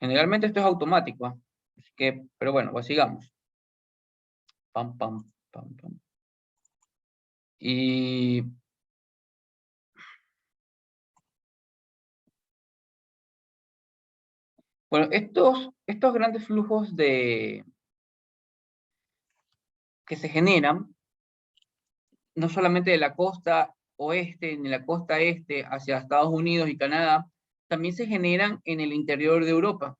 Generalmente esto es automático, ¿ah? Así que, pero bueno, pues sigamos. Pam, pam, pam, pam. Y bueno, estos grandes flujos que se generan, no solamente de la costa oeste ni la costa este hacia Estados Unidos y Canadá, también se generan en el interior de Europa.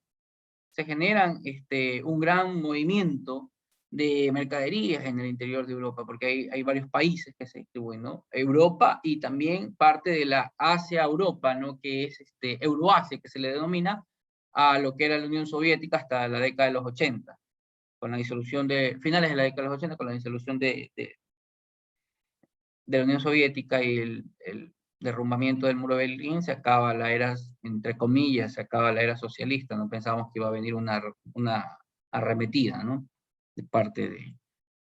Se generan un gran movimiento de mercaderías en el interior de Europa, porque hay varios países que se distribuyen, ¿no? Europa y también parte de la Asia-Europa, ¿no? Que es Euroasia, que se le denomina a lo que era la Unión Soviética hasta la década de los 80, con la disolución finales de la década de los 80, con la disolución de la Unión Soviética y el derrumbamiento del muro de Berlín, se acaba la era, entre comillas, se acaba la era socialista. No pensábamos que iba a venir una arremetida, ¿no? De parte de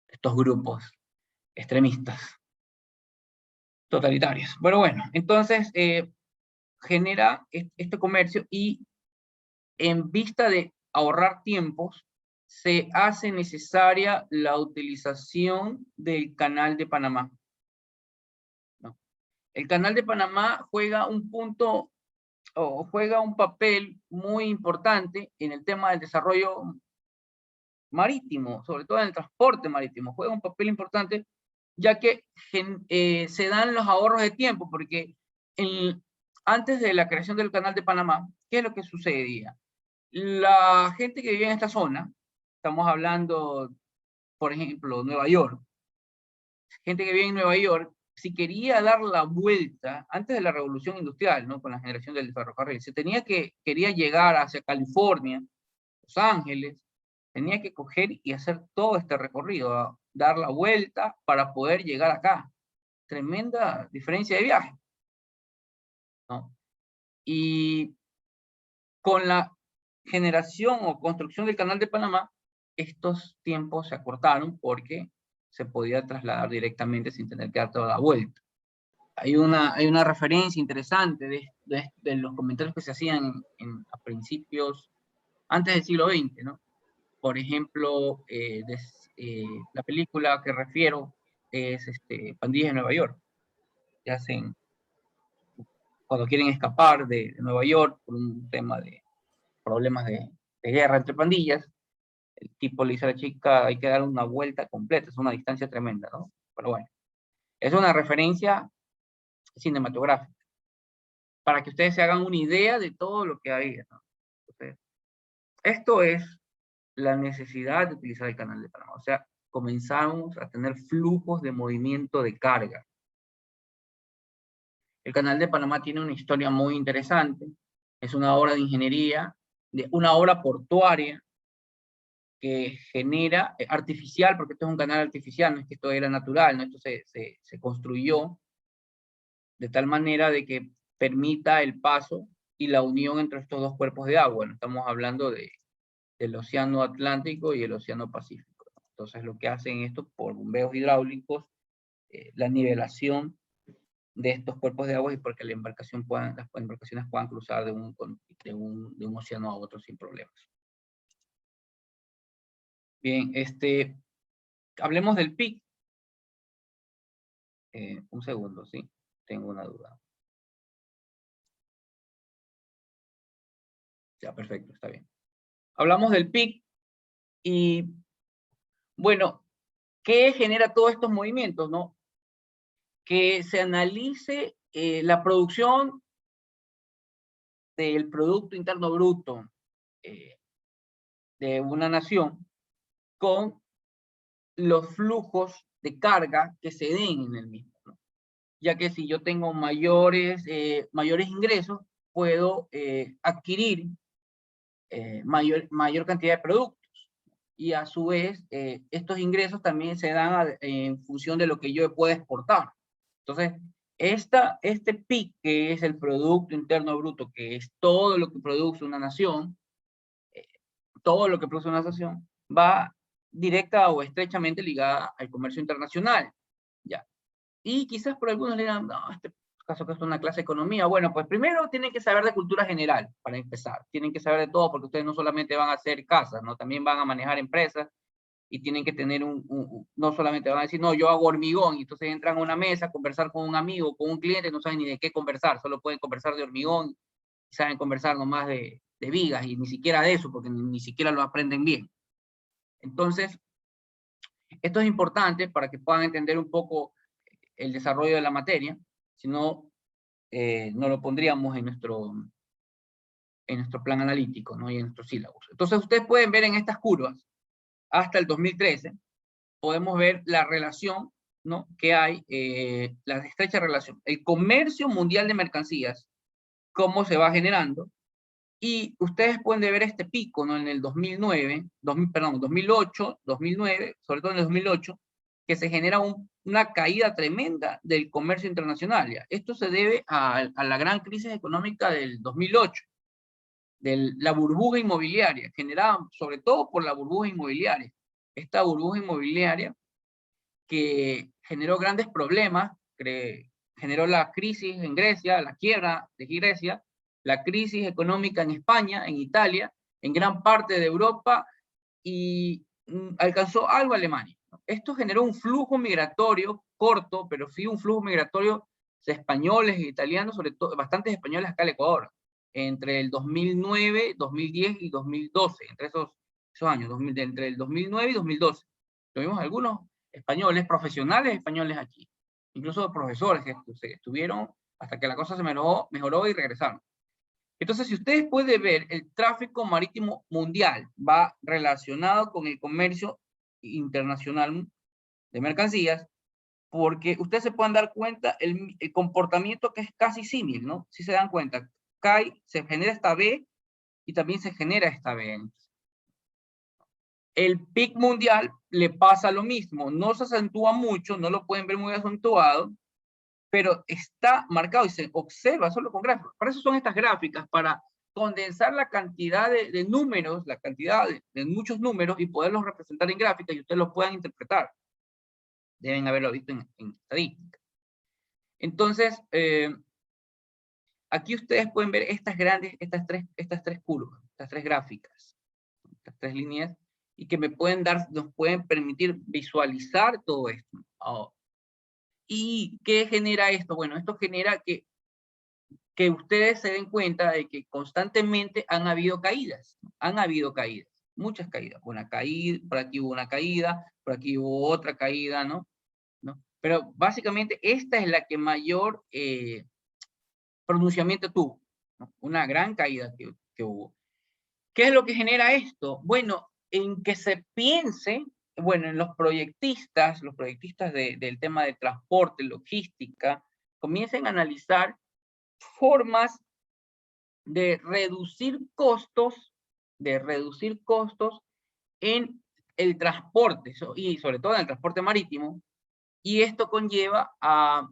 estos grupos extremistas, totalitarios. Bueno, entonces genera este comercio y en vista de ahorrar tiempos, se hace necesaria la utilización del Canal de Panamá. El Canal de Panamá juega un punto o juega un papel muy importante en el tema del desarrollo marítimo, sobre todo en el transporte marítimo. Juega un papel importante ya que se dan los ahorros de tiempo, porque antes de la creación del Canal de Panamá, ¿qué es lo que sucedía? La gente que vivía en esta zona, estamos hablando, por ejemplo, Nueva York, gente que vive en Nueva York, si quería dar la vuelta antes de la revolución industrial, ¿no? Con la generación del ferrocarril, quería llegar hacia California, Los Ángeles, tenía que coger y hacer todo este recorrido, dar la vuelta para poder llegar acá. Tremenda diferencia de viaje, ¿no? Y con la generación o construcción del Canal de Panamá, estos tiempos se acortaron porque se podía trasladar directamente sin tener que dar toda la vuelta. Hay una referencia interesante de los comentarios que se hacían a principios, antes del siglo XX, ¿no? Por ejemplo, la película que refiero es Pandillas de Nueva York, que hacen cuando quieren escapar de Nueva York por un tema de problemas de guerra entre pandillas. El tipo le dice a la chica, hay que dar una vuelta completa, es una distancia tremenda, ¿no? Pero bueno, es una referencia cinematográfica, para que ustedes se hagan una idea de todo lo que hay, ¿no? Entonces, esto es la necesidad de utilizar el Canal de Panamá. O sea, comenzamos a tener flujos de movimiento de carga. El Canal de Panamá tiene una historia muy interesante. Es una obra de ingeniería, una obra portuaria que genera, artificial, porque esto es un canal artificial, no es que esto era natural, ¿no? Esto se construyó de tal manera de que permita el paso y la unión entre estos dos cuerpos de agua, ¿no? Estamos hablando del Océano Atlántico y el Océano Pacífico, ¿no? Entonces lo que hacen esto por bombeos hidráulicos, la nivelación de estos cuerpos de agua y porque las embarcaciones puedan cruzar de un océano a otro sin problemas. Bien, hablemos del PIC. Un segundo, ¿sí? Tengo una duda. Ya, perfecto, está bien. Hablamos del PIC y, bueno, ¿qué genera todos estos movimientos, no? Que se analice la producción del Producto Interno Bruto de una nación con los flujos de carga que se den en el mismo, ¿no? Ya que si yo tengo mayores ingresos, puedo adquirir mayor cantidad de productos. Y a su vez, estos ingresos también se dan en función de lo que yo pueda exportar. Entonces, este PIB, que es el Producto Interno Bruto, que es todo lo que produce una nación, va directa o estrechamente ligada al comercio internacional. ¿Ya? Y quizás por algunos le digan, no, ¿Acaso que es una clase de economía? Bueno, pues primero tienen que saber de cultura general, para empezar. Tienen que saber de todo, porque ustedes no solamente van a hacer casas, ¿no? También van a manejar empresas, y tienen que tener no solamente van a decir, no, yo hago hormigón, y entonces entran a una mesa a conversar con un amigo, con un cliente, no saben ni de qué conversar, solo pueden conversar de hormigón, y saben conversar nomás de vigas, y ni siquiera de eso, porque ni siquiera lo aprenden bien. Entonces, esto es importante para que puedan entender un poco el desarrollo de la materia, si no, no lo pondríamos en nuestro plan analítico, ¿no? Y en nuestros sílabos. Entonces, ustedes pueden ver en estas curvas, hasta el 2013, podemos ver la relación, ¿no? Que hay, la estrecha relación. El comercio mundial de mercancías, cómo se va generando, y ustedes pueden ver este pico, ¿no? En el 2009, 2008, 2009, sobre todo en el 2008, que se genera una caída tremenda del comercio internacional. ¿Ya? Esto se debe a la gran crisis económica del 2008, de la burbuja inmobiliaria, generada sobre todo por la burbuja inmobiliaria. Esta burbuja inmobiliaria que generó grandes problemas, generó la crisis en Grecia, la quiebra de Grecia, la crisis económica en España, en Italia, en gran parte de Europa, y alcanzó algo a Alemania. Esto generó un flujo migratorio corto, pero sí un flujo migratorio de españoles e italianos, sobre todo bastantes españoles acá al Ecuador, entre el 2009, 2010 y 2012, entre esos años, entre el 2009 y 2012. Tuvimos algunos españoles, profesionales españoles aquí, incluso profesores que estuvieron hasta que la cosa se mejoró y regresaron. Entonces, si ustedes pueden ver, el tráfico marítimo mundial va relacionado con el comercio internacional de mercancías, porque ustedes se pueden dar cuenta el comportamiento que es casi símil, ¿no? Si se dan cuenta, se genera esta B y también se genera esta B. El PIC mundial le pasa lo mismo, no se acentúa mucho, no lo pueden ver muy acentuado, pero está marcado y se observa solo con gráficos. Para eso son estas gráficas, para condensar la cantidad de números, la cantidad de muchos números y poderlos representar en gráficas y ustedes los puedan interpretar. Deben haberlo visto en estadística. Entonces, aquí ustedes pueden ver estas tres curvas, estas tres gráficas, estas tres líneas, y que nos pueden permitir visualizar todo esto. ¿Y qué genera esto? Bueno, esto genera que ustedes se den cuenta de que constantemente han habido caídas, muchas caídas. Una caída, por aquí hubo una caída, por aquí hubo otra caída, ¿no? Pero básicamente esta es la que mayor pronunciamiento tuvo, ¿no? Una gran caída que hubo. ¿Qué es lo que genera esto? Bueno, en que se piense, bueno, en los proyectistas del tema de transporte, logística, comiencen a analizar formas de reducir costos en el transporte, y sobre todo en el transporte marítimo, y esto conlleva a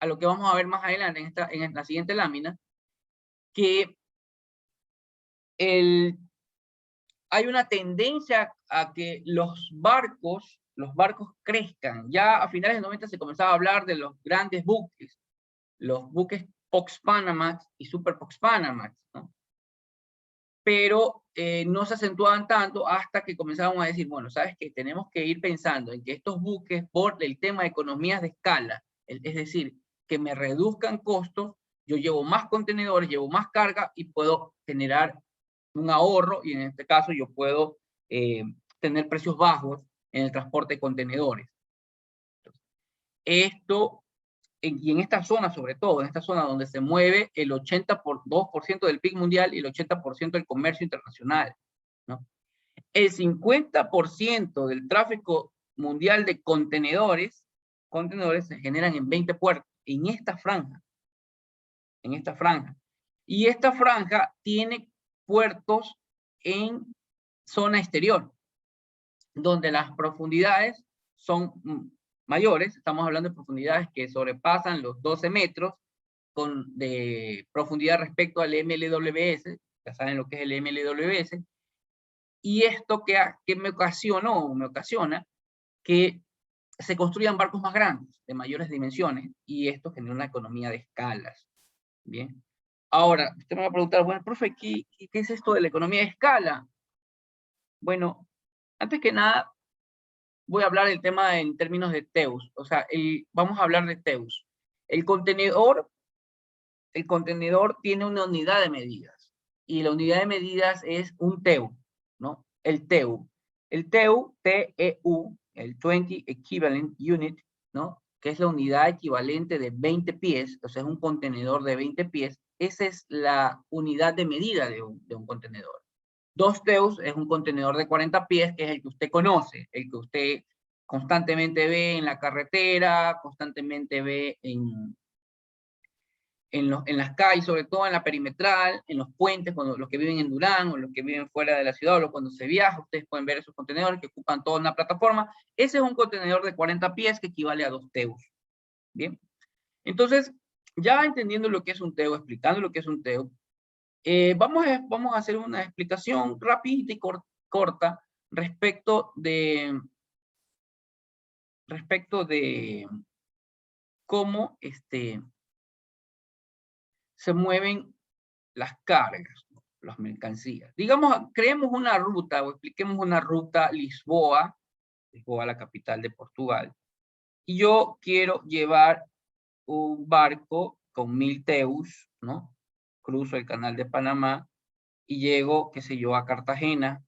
lo que vamos a ver más adelante en la siguiente lámina, que hay una tendencia a que los barcos crezcan. Ya a finales de los 90 se comenzaba a hablar de los grandes buques, los buques Pox-Panamax y Super Pox-Panamax, ¿no? Pero no se acentuaban tanto hasta que comenzaron a decir, bueno, ¿sabes qué? Tenemos que ir pensando en que estos buques, por el tema de economías de escala, es decir, que me reduzcan costos, yo llevo más contenedores, llevo más carga y puedo generar un ahorro, y en este caso yo puedo tener precios bajos en el transporte de contenedores. Y en esta zona, sobre todo, en esta zona donde se mueve el 82% del PIB mundial y el 80% del comercio internacional, ¿no? El 50% del tráfico mundial de contenedores se generan en 20 puertos, en esta franja. Y esta franja tiene puertos en zona exterior, donde las profundidades son mayores. Estamos hablando de profundidades que sobrepasan los 12 metros de profundidad respecto al MLWS. Ya saben lo que es el MLWS. Y esto que me ocasiona que se construyan barcos más grandes, de mayores dimensiones, y esto genera una economía de escalas. Bien. Ahora, usted me va a preguntar, bueno, profe, ¿qué es esto de la economía de escala? Bueno, antes que nada, voy a hablar del tema en términos de TEUs. O sea, vamos a hablar de TEUs. El contenedor tiene una unidad de medidas. Y la unidad de medidas es un TEU, ¿no? El TEU. El TEU, T-E-U, el 20 Equivalent Unit, ¿no? Que es la unidad equivalente de 20 pies, o sea, es un contenedor de 20 pies. Esa es la unidad de medida de un contenedor. 2 TEUs es un contenedor de 40 pies, que es el que usted conoce, el que usted constantemente ve en la carretera, constantemente ve en las calles, sobre todo en la perimetral, en los puentes, cuando los que viven en Durán o los que viven fuera de la ciudad o cuando se viaja, ustedes pueden ver esos contenedores que ocupan toda una plataforma. Ese es un contenedor de 40 pies que equivale a 2 TEUs. Bien. Entonces, ya entendiendo lo que es un TEU, explicando lo que es un TEU, vamos a hacer una explicación rápida y corta respecto de cómo se mueven las cargas, las mercancías. Digamos, creemos una ruta o expliquemos una ruta Lisboa, la capital de Portugal, y yo quiero llevar un barco con 1000 TEUs, ¿no? Cruzo el canal de Panamá y llego, qué sé yo, a Cartagena,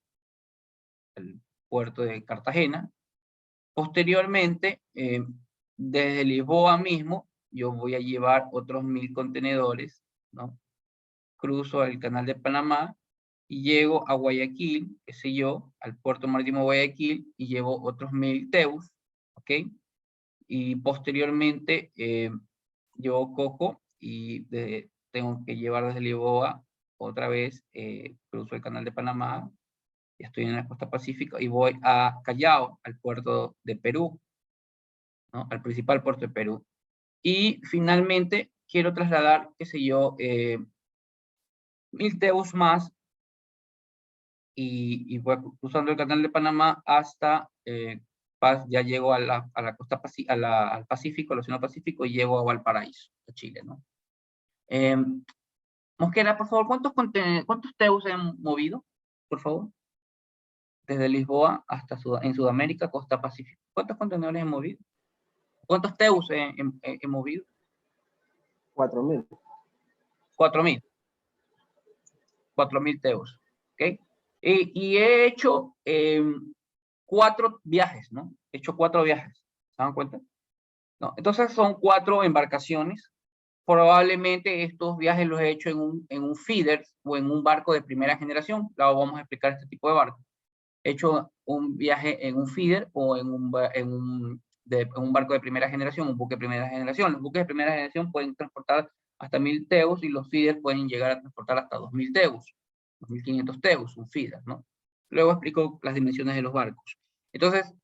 el puerto de Cartagena. Posteriormente, desde Lisboa mismo, yo voy a llevar otros 1000 contenedores, ¿no? Cruzo el canal de Panamá y llego a Guayaquil, qué sé yo, al puerto marítimo de Guayaquil y llevo otros 1000 TEUs, ¿ok? Y posteriormente yo cojo y tengo que llevar desde Lisboa otra vez, cruzo el canal de Panamá, estoy en la costa pacífica y voy a Callao, al puerto de Perú, ¿no? Al principal puerto de Perú. Y finalmente quiero trasladar, qué sé yo, 1000 TEUs más y voy cruzando el canal de Panamá hasta, ya llego a la costa al Pacífico, al Océano Pacífico, y llego a Valparaíso, a Chile, ¿no? Mosquera, por favor, ¿cuántos TEUs se han movido? Por favor. Desde Lisboa hasta en Sudamérica, costa Pacífico. ¿Cuántos contenedores he movido? ¿Cuántos TEUs he movido? 4000. 4000. 4000 TEUs. ¿Ok? Y he hecho 4 viajes, ¿no? He hecho 4 viajes. ¿Se dan cuenta? No, entonces son 4 embarcaciones. Probablemente estos viajes los he hecho en un feeder o en un barco de primera generación. Luego vamos a explicar este tipo de barco. He hecho un viaje en un feeder o en un barco de primera generación, un buque de primera generación. Los buques de primera generación pueden transportar hasta 1000 TEUs y los feeders pueden llegar a transportar hasta 2000 TEUs, 2500 TEUs, un feeder, ¿no? Luego explico las dimensiones de los barcos. Entonces,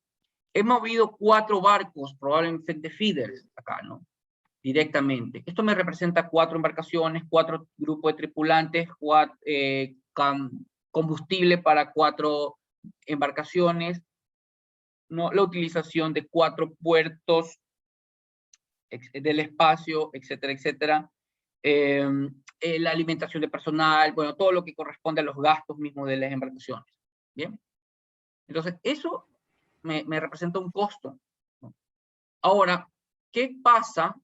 he movido 4 barcos, probablemente feeders, acá, ¿no? Directamente. Esto me representa 4 embarcaciones, 4 grupos de tripulantes, combustible para 4 embarcaciones, ¿no? La utilización de 4 puertos del espacio, etcétera, etcétera. La alimentación de personal, bueno, todo lo que corresponde a los gastos mismos de las embarcaciones. ¿Bien? Entonces, eso me representa un costo, ¿no? Ahora, ¿qué pasa?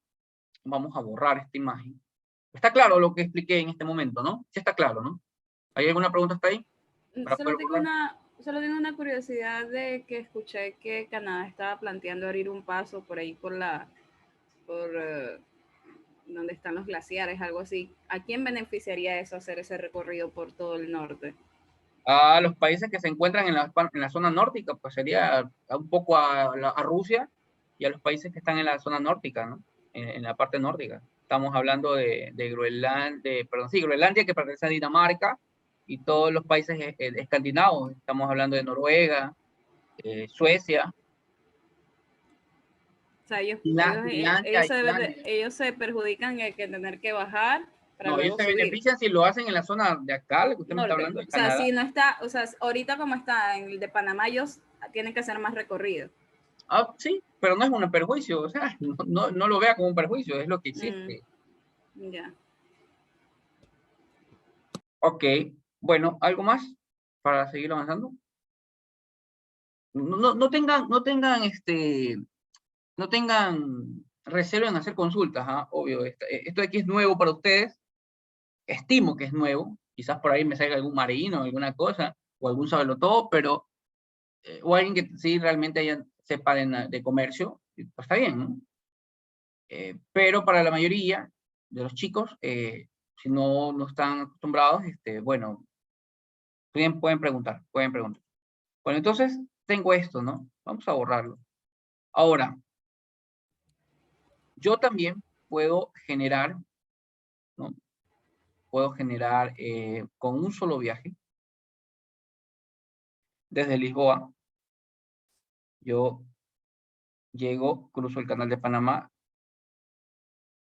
Vamos a borrar esta imagen. Está claro lo que expliqué en este momento, ¿no? Sí está claro, ¿no? ¿Hay alguna pregunta hasta ahí? Solo tengo una curiosidad de que escuché que Canadá estaba planteando abrir un paso por ahí por donde están los glaciares, algo así. ¿A quién beneficiaría eso, hacer ese recorrido por todo el norte? A los países que se encuentran en la zona nórdica, pues sería un poco a Rusia y a los países que están en la zona nórdica, ¿no? En la parte nórdica. Estamos hablando de Groenlandia, Groenlandia, que pertenece a Dinamarca, y todos los países escandinavos. Estamos hablando de Noruega, Suecia. O sea, ellos se perjudican en que tener que bajar para no, ellos se subir. benefician si lo hacen en la zona de acá, que usted me está hablando, de Canadá. O sea, si no está, o sea, ahorita como está en el de Panamá, ellos tienen que hacer más recorrido. Sí, pero no es un perjuicio, o sea, no lo vea como un perjuicio, es lo que existe. Ya. Ok, bueno, ¿algo más para seguir avanzando? No tengan reserva en hacer consultas, ¿ah? Obvio, esto aquí es nuevo para ustedes, estimo que es nuevo, quizás por ahí me salga algún marino, alguna cosa, o algún sabelotodo, pero, o alguien que sí realmente sepa de comercio, pues está bien, ¿no? Pero para la mayoría de los chicos, si no están acostumbrados, bueno, pueden preguntar, pueden preguntar. Bueno, entonces tengo esto, ¿no? Vamos a borrarlo. Ahora, yo también puedo generar, ¿no? Puedo generar con un solo viaje, desde Lisboa, yo llego, cruzo el canal de Panamá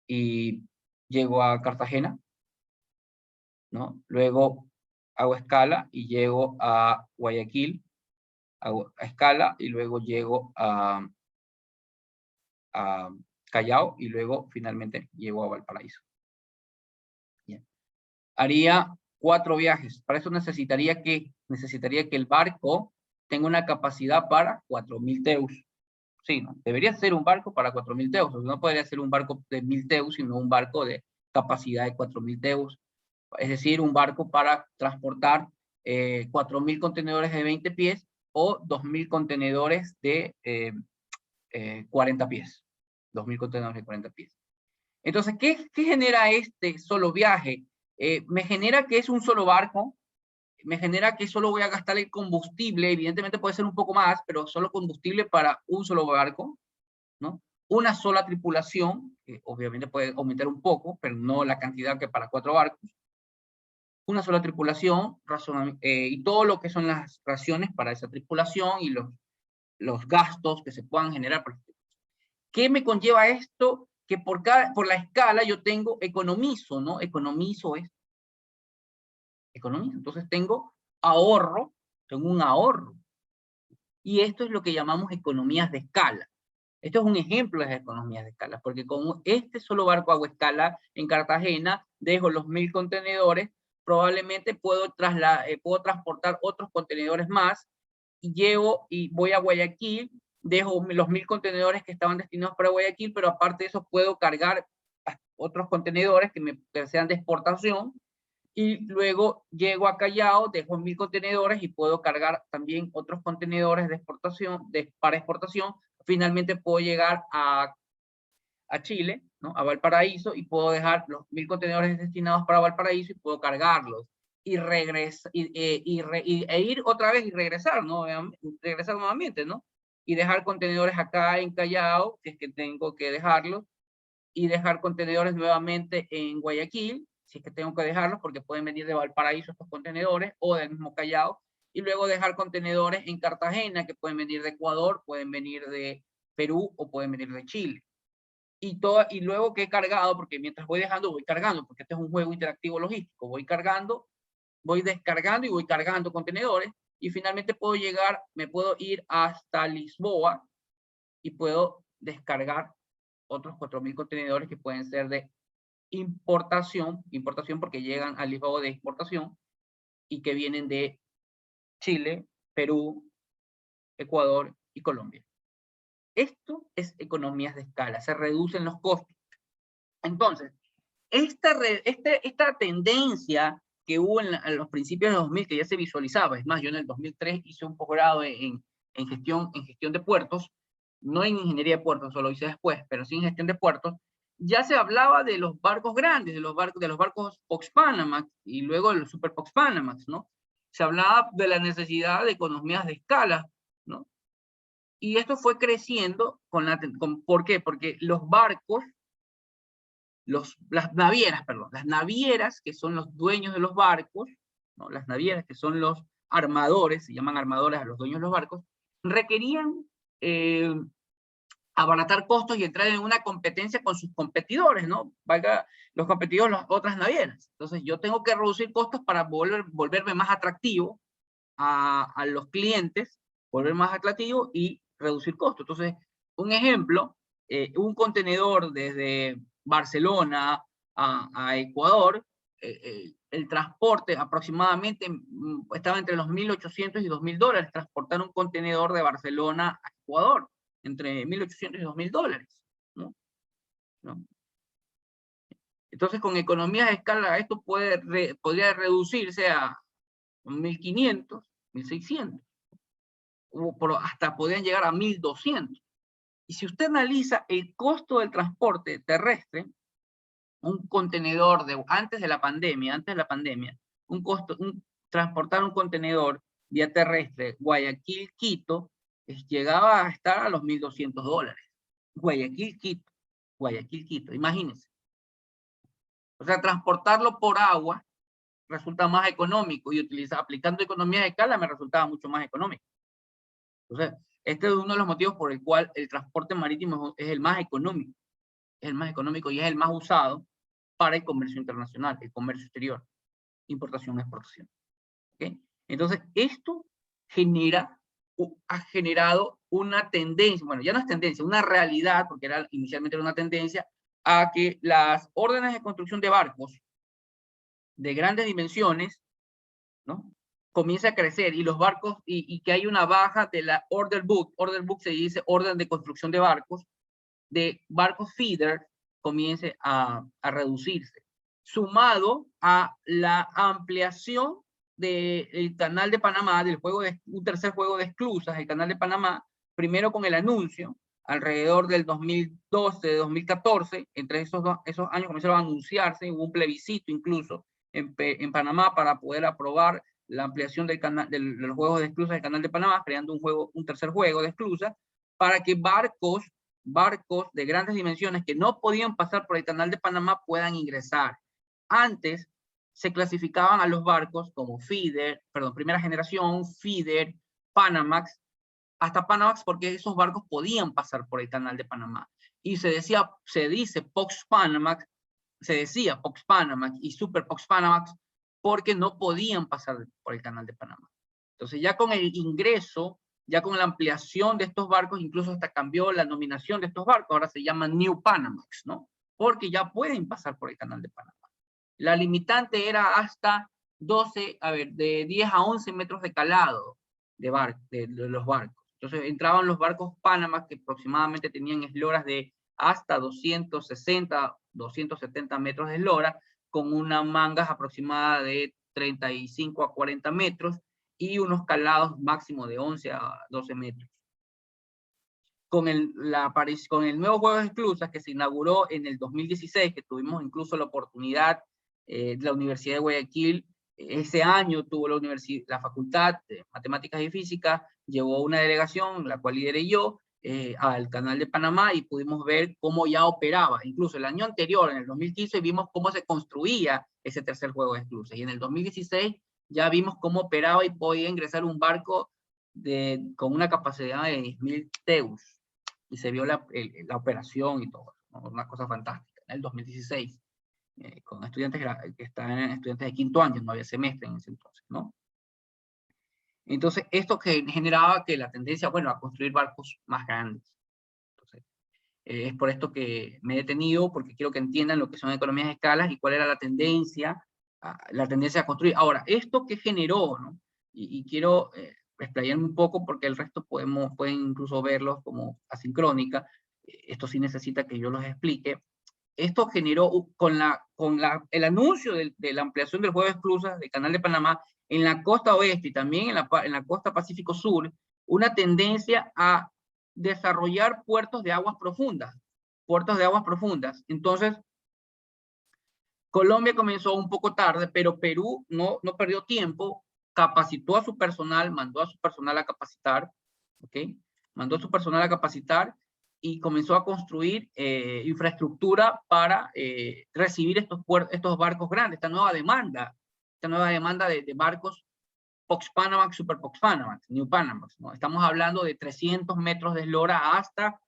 y llego a Cartagena, ¿no? Luego hago escala y llego a Guayaquil, hago escala y luego llego a Callao y luego finalmente llego a Valparaíso. Bien. Haría 4 viajes. Para eso necesitaría que el barco tenga una capacidad para 4.000 teus. Sí, ¿no? Debería ser un barco para 4.000 teus. No podría ser un barco de 1.000 teus, sino un barco de capacidad de 4.000 teus. Es decir, un barco para transportar 4.000 contenedores de 20 pies o 2.000 contenedores de 40 pies. 2.000 contenedores de 40 pies. Entonces, ¿qué genera este solo viaje? Me genera que es un solo barco, me genera que solo voy a gastar el combustible, evidentemente puede ser un poco más, pero solo combustible para un solo barco, ¿no? Una sola tripulación, que obviamente puede aumentar un poco, pero no la cantidad que para 4 barcos. Una sola tripulación, y todo lo que son las raciones para esa tripulación y los gastos que se puedan generar. ¿Qué me conlleva esto? Que por la escala yo economizo, ¿no? Economizo. Entonces tengo un ahorro. Y esto es lo que llamamos economías de escala. Esto es un ejemplo de las economías de escala, porque con este solo barco hago escala en Cartagena, dejo los 1.000 contenedores, probablemente puedo transportar otros contenedores más, y voy a Guayaquil, dejo los 1.000 contenedores que estaban destinados para Guayaquil, pero aparte de eso puedo cargar otros contenedores que sean de exportación, y luego llego a Callao, dejo 1.000 contenedores y puedo cargar también otros contenedores de exportación, para exportación. Finalmente puedo llegar a Chile, ¿no? A Valparaíso, y puedo dejar los 1.000 contenedores destinados para Valparaíso y puedo cargarlos y ir otra vez y regresar, ¿no? Regresar nuevamente, ¿no? Y dejar contenedores acá en Callao, si es que tengo que dejarlos, y dejar contenedores nuevamente en Guayaquil, si es que tengo que dejarlos, porque pueden venir de Valparaíso estos contenedores, o del mismo Callao, y luego dejar contenedores en Cartagena, que pueden venir de Ecuador, pueden venir de Perú, o pueden venir de Chile. Y luego que he cargado, porque mientras voy dejando, voy cargando, porque este es un juego interactivo logístico, voy cargando, voy descargando y voy cargando contenedores, y finalmente me puedo ir hasta Lisboa, y puedo descargar otros 4.000 contenedores que pueden ser de importación porque llegan al Lisboa de exportación, y que vienen de Chile, Perú, Ecuador y Colombia. Esto es economías de escala, se reducen los costos. Entonces, esta tendencia que hubo en los principios de 2000, que ya se visualizaba, es más, yo en el 2003 hice un posgrado en gestión de puertos, no en ingeniería de puertos, solo hice después, pero sí en gestión de puertos. Ya se hablaba de los barcos grandes, de los barcos Pox-Panamax, y luego de los Super Pox-Panamax, ¿no? Se hablaba de la necesidad de economías de escala, ¿no? Y esto fue creciendo ¿por qué? Porque los barcos, las navieras que son los dueños de los barcos, ¿no? Las navieras que son los armadores, se llaman armadores a los dueños de los barcos, requerían abaratar costos y entrar en una competencia con sus competidores, ¿no? Valga los competidores, las otras navieras. Entonces yo tengo que reducir costos para volverme más atractivo a los clientes, volver más atractivo y reducir costos. Entonces Un ejemplo, un contenedor desde Barcelona a Ecuador, el transporte aproximadamente estaba entre los 1.800 y 2.000 dólares, transportar un contenedor de Barcelona a Ecuador, entre 1.800 y 2.000 dólares, ¿no? ¿No? Entonces, con economías de escala, esto podría reducirse a 1.500, 1.600, hasta podrían llegar a 1.200. Y si usted analiza el costo del transporte terrestre, un contenedor antes de la pandemia, transportar un contenedor vía terrestre Guayaquil-Quito llegaba a estar a los 1.200 dólares. Guayaquil-Quito, imagínense. O sea, transportarlo por agua resulta más económico y aplicando economías de escala me resultaba mucho más económico. Entonces, este es uno de los motivos por el cual el transporte marítimo es el más económico. Es el más económico y es el más usado para el comercio internacional, el comercio exterior, importación, exportación. ¿Okay? Entonces, esto ha generado una tendencia, bueno, ya no es tendencia, una realidad, porque inicialmente era una tendencia, a que las órdenes de construcción de barcos de grandes dimensiones, ¿no?, comienza a crecer, y los barcos, y que hay una baja de la order book se dice orden de construcción de barcos feeder, comience a reducirse, sumado a la ampliación del canal de Panamá, un tercer juego de esclusas, el canal de Panamá, primero con el anuncio, alrededor del 2012, 2014, entre esos años comenzaron a anunciarse, hubo un plebiscito incluso en Panamá para poder aprobar la ampliación de los juegos de esclusas del canal de Panamá, creando un tercer juego de esclusas, para que barcos de grandes dimensiones que no podían pasar por el canal de Panamá puedan ingresar. Antes se clasificaban a los barcos como primera generación, feeder, Panamax, hasta Panamax, porque esos barcos podían pasar por el canal de Panamá. Y se dice Pox Panamax, se decía Pox Panamax y Super Pox Panamax, porque no podían pasar por el canal de Panamá. Entonces, ya con el ingreso, ya con la ampliación de estos barcos, incluso hasta cambió la nominación de estos barcos, ahora se llaman New Panamax, ¿no? Porque ya pueden pasar por el canal de Panamá. La limitante era hasta de 10 a 11 metros de calado de los barcos. Entonces entraban los barcos Panamá, que aproximadamente tenían esloras de hasta 260, 270 metros de eslora, con unas mangas aproximadas de 35 a 40 metros, y unos calados máximo de 11 a 12 metros. Con el nuevo juego de esclusas que se inauguró en el 2016, que tuvimos incluso la oportunidad de la Universidad de Guayaquil, ese año tuvo la Facultad de Matemáticas y Física, llevó una delegación, la cual lideré yo, al canal de Panamá, y pudimos ver cómo ya operaba. Incluso el año anterior, en el 2015, vimos cómo se construía ese tercer juego de esclusas, y en el 2016 ya vimos cómo operaba y podía ingresar un barco con una capacidad de 10.000 teus, y se vio la operación y todo, ¿no? Una cosa fantástica, en el 2016, con estudiantes que estaban estudiantes de quinto año, no había semestre en ese entonces, ¿no? Entonces, esto que generaba que la tendencia, bueno, a construir barcos más grandes. Entonces, es por esto que me he detenido, porque quiero que entiendan lo que son economías de escalas y cuál era la tendencia a construir. Ahora, esto que generó, ¿no? Y quiero explayarme un poco, porque el resto pueden incluso verlos como asincrónica. Esto sí necesita que yo los explique. Esto generó, con el anuncio de la ampliación del juego de esclusas del canal de Panamá en la costa oeste y también en la costa Pacífico Sur, una tendencia a desarrollar puertos de aguas profundas. Entonces, Colombia comenzó un poco tarde, pero Perú no perdió tiempo, capacitó a su personal, mandó a su personal a capacitar, ¿ok? Mandó a su personal a capacitar y comenzó a construir infraestructura para recibir estos barcos grandes, esta nueva demanda de barcos Pox Panamax, Super Pox Panamax, New Panamax, ¿no? Estamos hablando de 300 metros de eslora hasta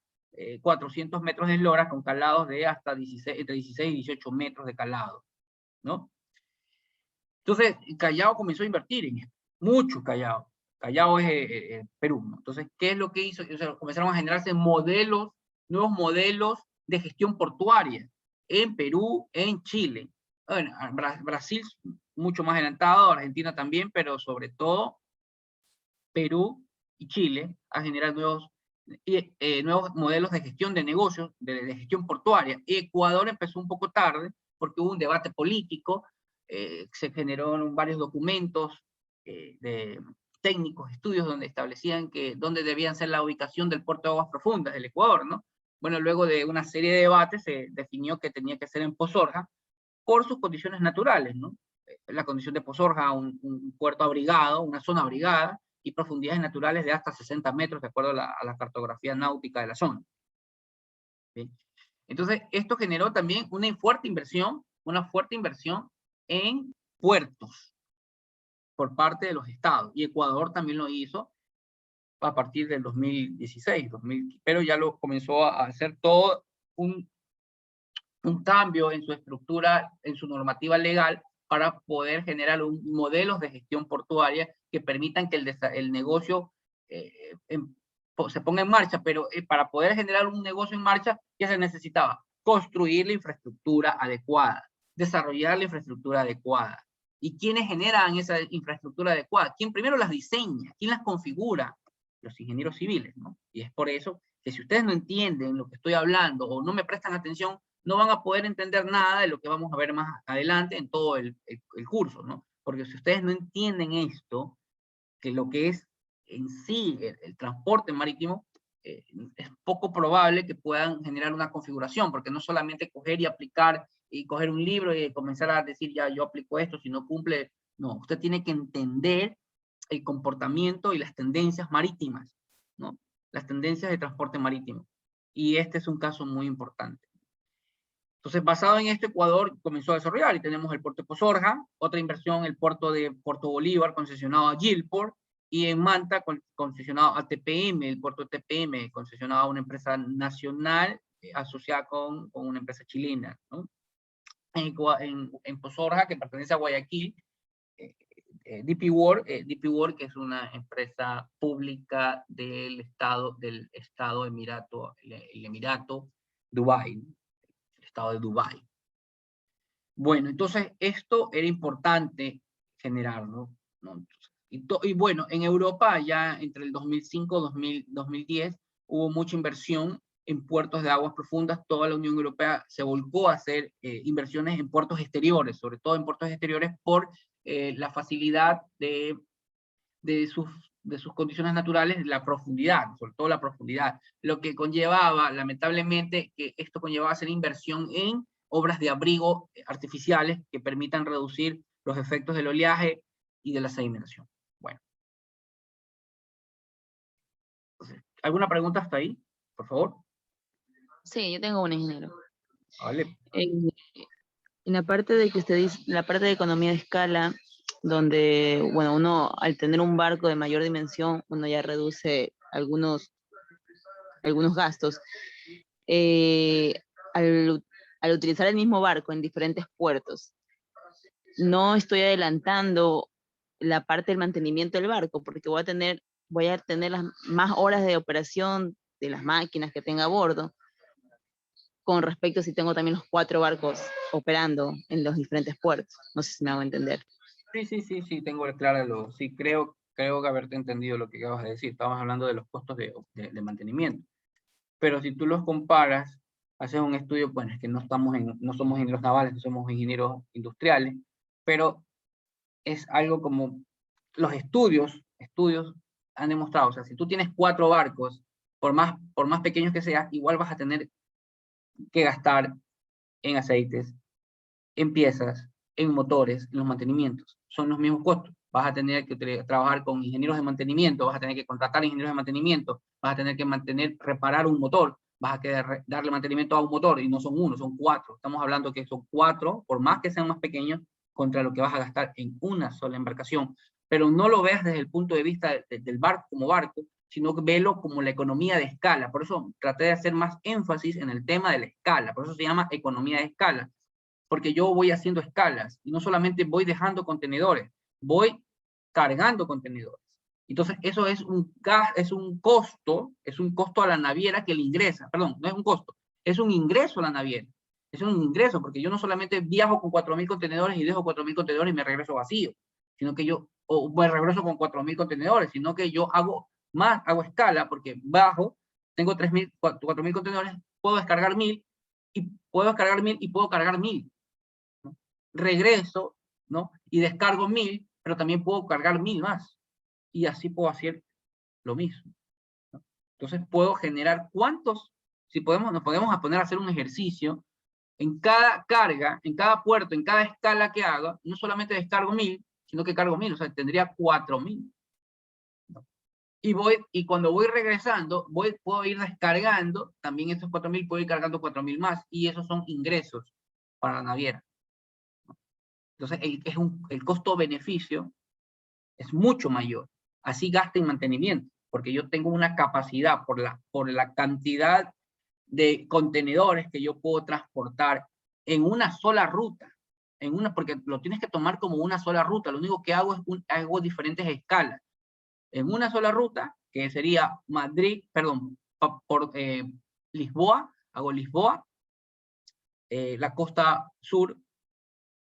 400 metros de eslora, con calados de hasta entre 16 y 18 metros de calado, ¿no? Entonces, Callao comenzó a invertir en esto, mucho Callao. Callao es Perú, ¿no? Entonces, ¿qué es lo que hizo? O sea, comenzaron a generarse modelos, nuevos modelos de gestión portuaria en Perú, en Chile. Bueno, Brasil mucho más adelantado, Argentina también, pero sobre todo Perú y Chile a generar nuevos modelos de gestión de negocios, de gestión portuaria. Ecuador empezó un poco tarde porque hubo un debate político, se generaron varios documentos técnicos, estudios donde establecían dónde debían ser la ubicación del puerto de aguas profundas del Ecuador, ¿no? Bueno, luego de una serie de debates se definió que tenía que ser en Pozorja por sus condiciones naturales, ¿no? La condición de Pozorja, un puerto abrigado, una zona abrigada, y profundidades naturales de hasta 60 metros, de acuerdo a la cartografía náutica de la zona. ¿Sí? Entonces, esto generó también una fuerte inversión en puertos por parte de los estados, y Ecuador también lo hizo a partir del 2016, pero ya lo comenzó a hacer todo un cambio en su estructura, en su normativa legal, para poder generar modelos de gestión portuaria que permitan que el negocio se ponga en marcha, pero para poder generar un negocio en marcha ya se necesitaba construir la infraestructura adecuada, desarrollar la infraestructura adecuada. ¿Y quiénes generan esa infraestructura adecuada? ¿Quién primero las diseña? ¿Quién las configura? Los ingenieros civiles, ¿no? Y es por eso que si ustedes no entienden lo que estoy hablando o no me prestan atención, no van a poder entender nada de lo que vamos a ver más adelante en todo el curso, ¿no? Porque si ustedes no entienden esto, que lo que es en sí el transporte marítimo, es poco probable que puedan generar una configuración, porque no solamente coger y aplicar, y coger un libro y comenzar a decir, ya, yo aplico esto, si no cumple, no, usted tiene que entender el comportamiento y las tendencias marítimas, ¿no? Las tendencias de transporte marítimo. Y este es un caso muy importante. Entonces, basado en esto, Ecuador comenzó a desarrollar, y tenemos el puerto de Pozorja, otra inversión, el puerto de Puerto Bolívar, concesionado a Gilport, y en Manta, concesionado a TPM, el puerto de TPM, concesionado a una empresa nacional asociada con una empresa chilena, ¿no? En Pozorja, que pertenece a Guayaquil, DP World, que es una empresa pública del Estado Emirato, el Emirato Dubái, ¿no? Estado de Dubái. Bueno, entonces esto era importante generarlo, ¿no? Y bueno, en Europa ya entre el 2005 y 2010 hubo mucha inversión en puertos de aguas profundas. Toda la Unión Europea se volcó a hacer inversiones en puertos exteriores, sobre todo en puertos exteriores por la facilidad de sus condiciones naturales, la profundidad, sobre todo la profundidad, lo que conllevaba, lamentablemente, que esto conllevaba hacer inversión en obras de abrigo artificiales que permitan reducir los efectos del oleaje y de la sedimentación. Bueno. Entonces, ¿alguna pregunta hasta ahí? Por favor. Sí, yo tengo un ingeniero. Vale. En la parte de que usted dice, la parte de economía de escala, donde, bueno, uno al tener un barco de mayor dimensión, uno ya reduce algunos gastos. Al utilizar el mismo barco en diferentes puertos, no estoy adelantando la parte del mantenimiento del barco, porque voy a tener las más horas de operación de las máquinas que tenga a bordo, con respecto a si tengo también los 4 barcos operando en los diferentes puertos. No sé si me hago entender. Sí, tengo claro. Sí, creo que haberte entendido lo que acabas de decir. Estabas hablando de los costos de mantenimiento. Pero si tú los comparas, haces un estudio, bueno, es que no somos ingenieros navales, no somos ingenieros industriales, pero es algo como los estudios han demostrado, o sea, si tú tienes 4 barcos, por más pequeños que sean, igual vas a tener que gastar en aceites, en piezas, en motores, en los mantenimientos. Son los mismos costos. Vas a tener que trabajar con ingenieros de mantenimiento, vas a tener que contratar ingenieros de mantenimiento, vas a tener que reparar un motor, vas a querer darle mantenimiento a un motor, y no son 1, son 4. Estamos hablando que son 4, por más que sean más pequeños, contra lo que vas a gastar en una sola embarcación. Pero no lo veas desde el punto de vista del barco como barco, sino que velo como la economía de escala. Por eso traté de hacer más énfasis en el tema de la escala. Por eso se llama economía de escala. Porque yo voy haciendo escalas, y no solamente voy dejando contenedores, voy cargando contenedores. Entonces, eso es un costo a la naviera que le ingresa. Perdón, no es un costo, es un ingreso a la naviera. Es un ingreso, porque yo no solamente viajo con 4.000 contenedores y dejo 4.000 contenedores y me regreso vacío, sino que yo, o me regreso con 4.000 contenedores, sino que yo hago escala, porque bajo, tengo 4.000 contenedores, puedo descargar 1.000, y puedo descargar 1.000 y puedo cargar 1.000. ¿No? Regreso, ¿no? Y descargo 1.000, pero también puedo cargar 1.000 más. Y así puedo hacer lo mismo, ¿no? Entonces puedo generar cuántos, si podemos, nos podemos poner a hacer un ejercicio, en cada carga, en cada puerto, en cada escala que haga, no solamente descargo 1.000, sino que cargo 1.000, o sea, tendría 4.000. ¿No? Y cuando voy regresando, puedo ir descargando, también estos 4.000, puedo ir cargando 4.000 más, y esos son ingresos para la naviera. ¿No? Entonces, el costo-beneficio es mucho mayor. Así gasta en mantenimiento, porque yo tengo una capacidad por la cantidad de contenedores que yo puedo transportar en una sola ruta, porque lo tienes que tomar como una sola ruta. Lo único que hago es hago diferentes escalas. En una sola ruta, que sería Lisboa, hago Lisboa, la costa sur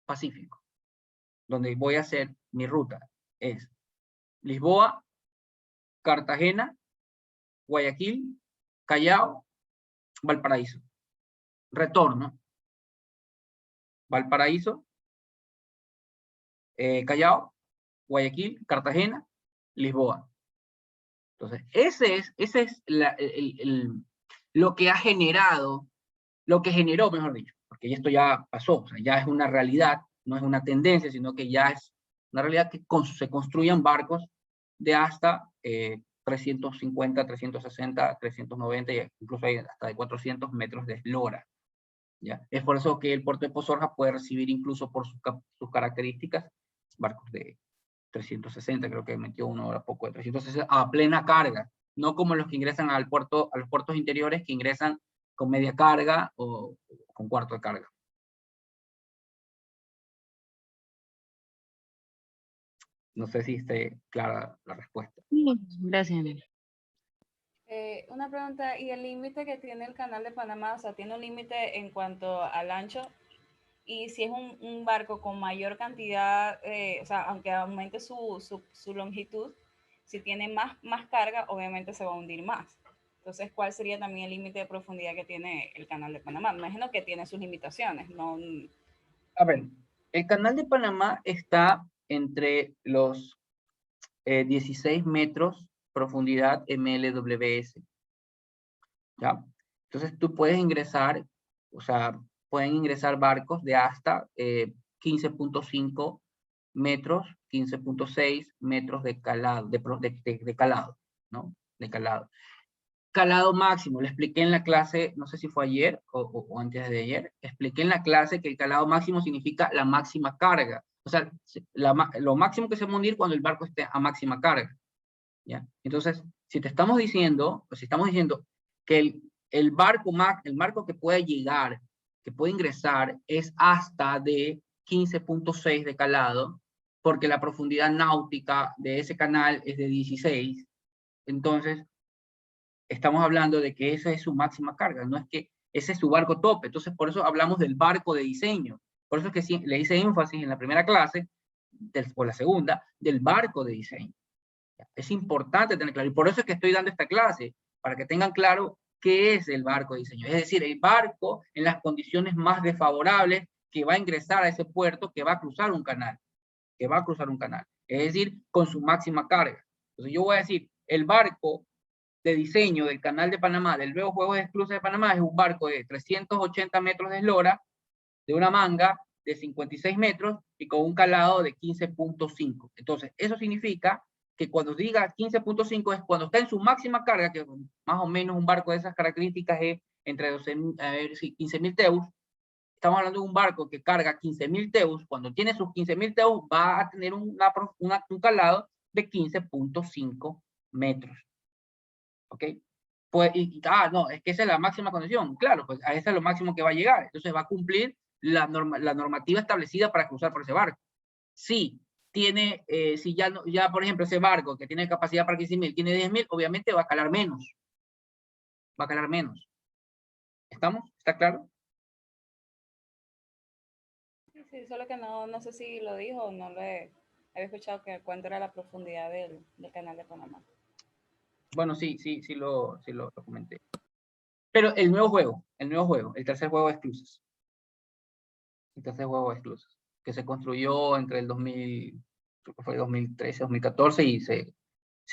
Pacífico, donde voy a hacer mi ruta. Es Lisboa, Cartagena, Guayaquil, Callao, Valparaíso. Retorno. Valparaíso, Callao, Guayaquil, Cartagena, Lisboa. Entonces, ese es lo que ha generado, lo que generó, mejor dicho, porque esto ya pasó, o sea, ya es una realidad, no es una tendencia, sino que ya es una realidad que se construyan barcos de hasta 350, 360, 390, y incluso hay hasta de 400 metros de eslora. ¿Ya? Es por eso que el puerto de Pozorja puede recibir, incluso por sus características, barcos de 360, creo que metió uno ahora poco de 360, a plena carga, no como los que ingresan a los puertos interiores, que ingresan con media carga o con cuarto de carga. No sé si esté clara la respuesta. Sí, gracias. Una pregunta, ¿y el límite que tiene el Canal de Panamá? O sea, ¿tiene un límite en cuanto al ancho? Y si es un barco con mayor cantidad, o sea, aunque aumente su longitud, si tiene más carga, obviamente se va a hundir más. Entonces, ¿cuál sería también el límite de profundidad que tiene el Canal de Panamá? Me imagino que tiene sus limitaciones, ¿no? A ver, el Canal de Panamá está entre los 16 metros profundidad MLWS. ¿Ya? Entonces tú puedes ingresar, o sea, pueden ingresar barcos de hasta 15.5 metros, 15.6 metros de calado, de calado, ¿no? De calado. Calado máximo, le expliqué en la clase, no sé si fue ayer o antes de ayer, expliqué en la clase que el calado máximo significa la máxima carga. O sea, lo máximo que se va a hundir cuando el barco esté a máxima carga. ¿Ya? Entonces, si estamos diciendo que el barco que puede llegar, que puede ingresar, es hasta de 15.6 de calado, porque la profundidad náutica de ese canal es de 16, entonces estamos hablando de que esa es su máxima carga, no es que ese es su barco tope. Entonces, por eso hablamos del barco de diseño. Por eso es que le hice énfasis en la primera clase, o la segunda, del barco de diseño. Es importante tener claro, y por eso es que estoy dando esta clase, para que tengan claro qué es el barco de diseño. Es decir, el barco en las condiciones más desfavorables que va a ingresar a ese puerto, que va a cruzar un canal, es decir, con su máxima carga. Entonces yo voy a decir, el barco de diseño del Canal de Panamá, del nuevo Juegos de Esclusas de Panamá, es un barco de 380 metros de eslora, de una manga de 56 metros y con un calado de 15.5. Entonces, eso significa que cuando diga 15.5 es cuando está en su máxima carga, que más o menos un barco de esas características es entre 15.000 teus. Estamos hablando de un barco que carga 15.000 teus. Cuando tiene sus 15.000 teus va a tener un calado de 15.5 metros. ¿Ok? Pues, no, es que esa es la máxima condición. Claro, pues a esa es lo máximo que va a llegar. Entonces va a cumplir la normativa establecida para cruzar por ese barco. Sí, tiene, si ya, ya, por ejemplo, ese barco que tiene capacidad para 15.000, tiene 10.000, obviamente va a calar menos. Va a calar menos. ¿Estamos? ¿Está claro? Sí, sí, solo que no sé si lo dijo o no lo había escuchado que cuánto era la profundidad del canal de Panamá. Bueno, sí lo comenté. Pero el nuevo juego, el tercer juego es Clusas. El tercer juego es Clusas, que se construyó entre el 2000, creo que fue 2013, 2014 y se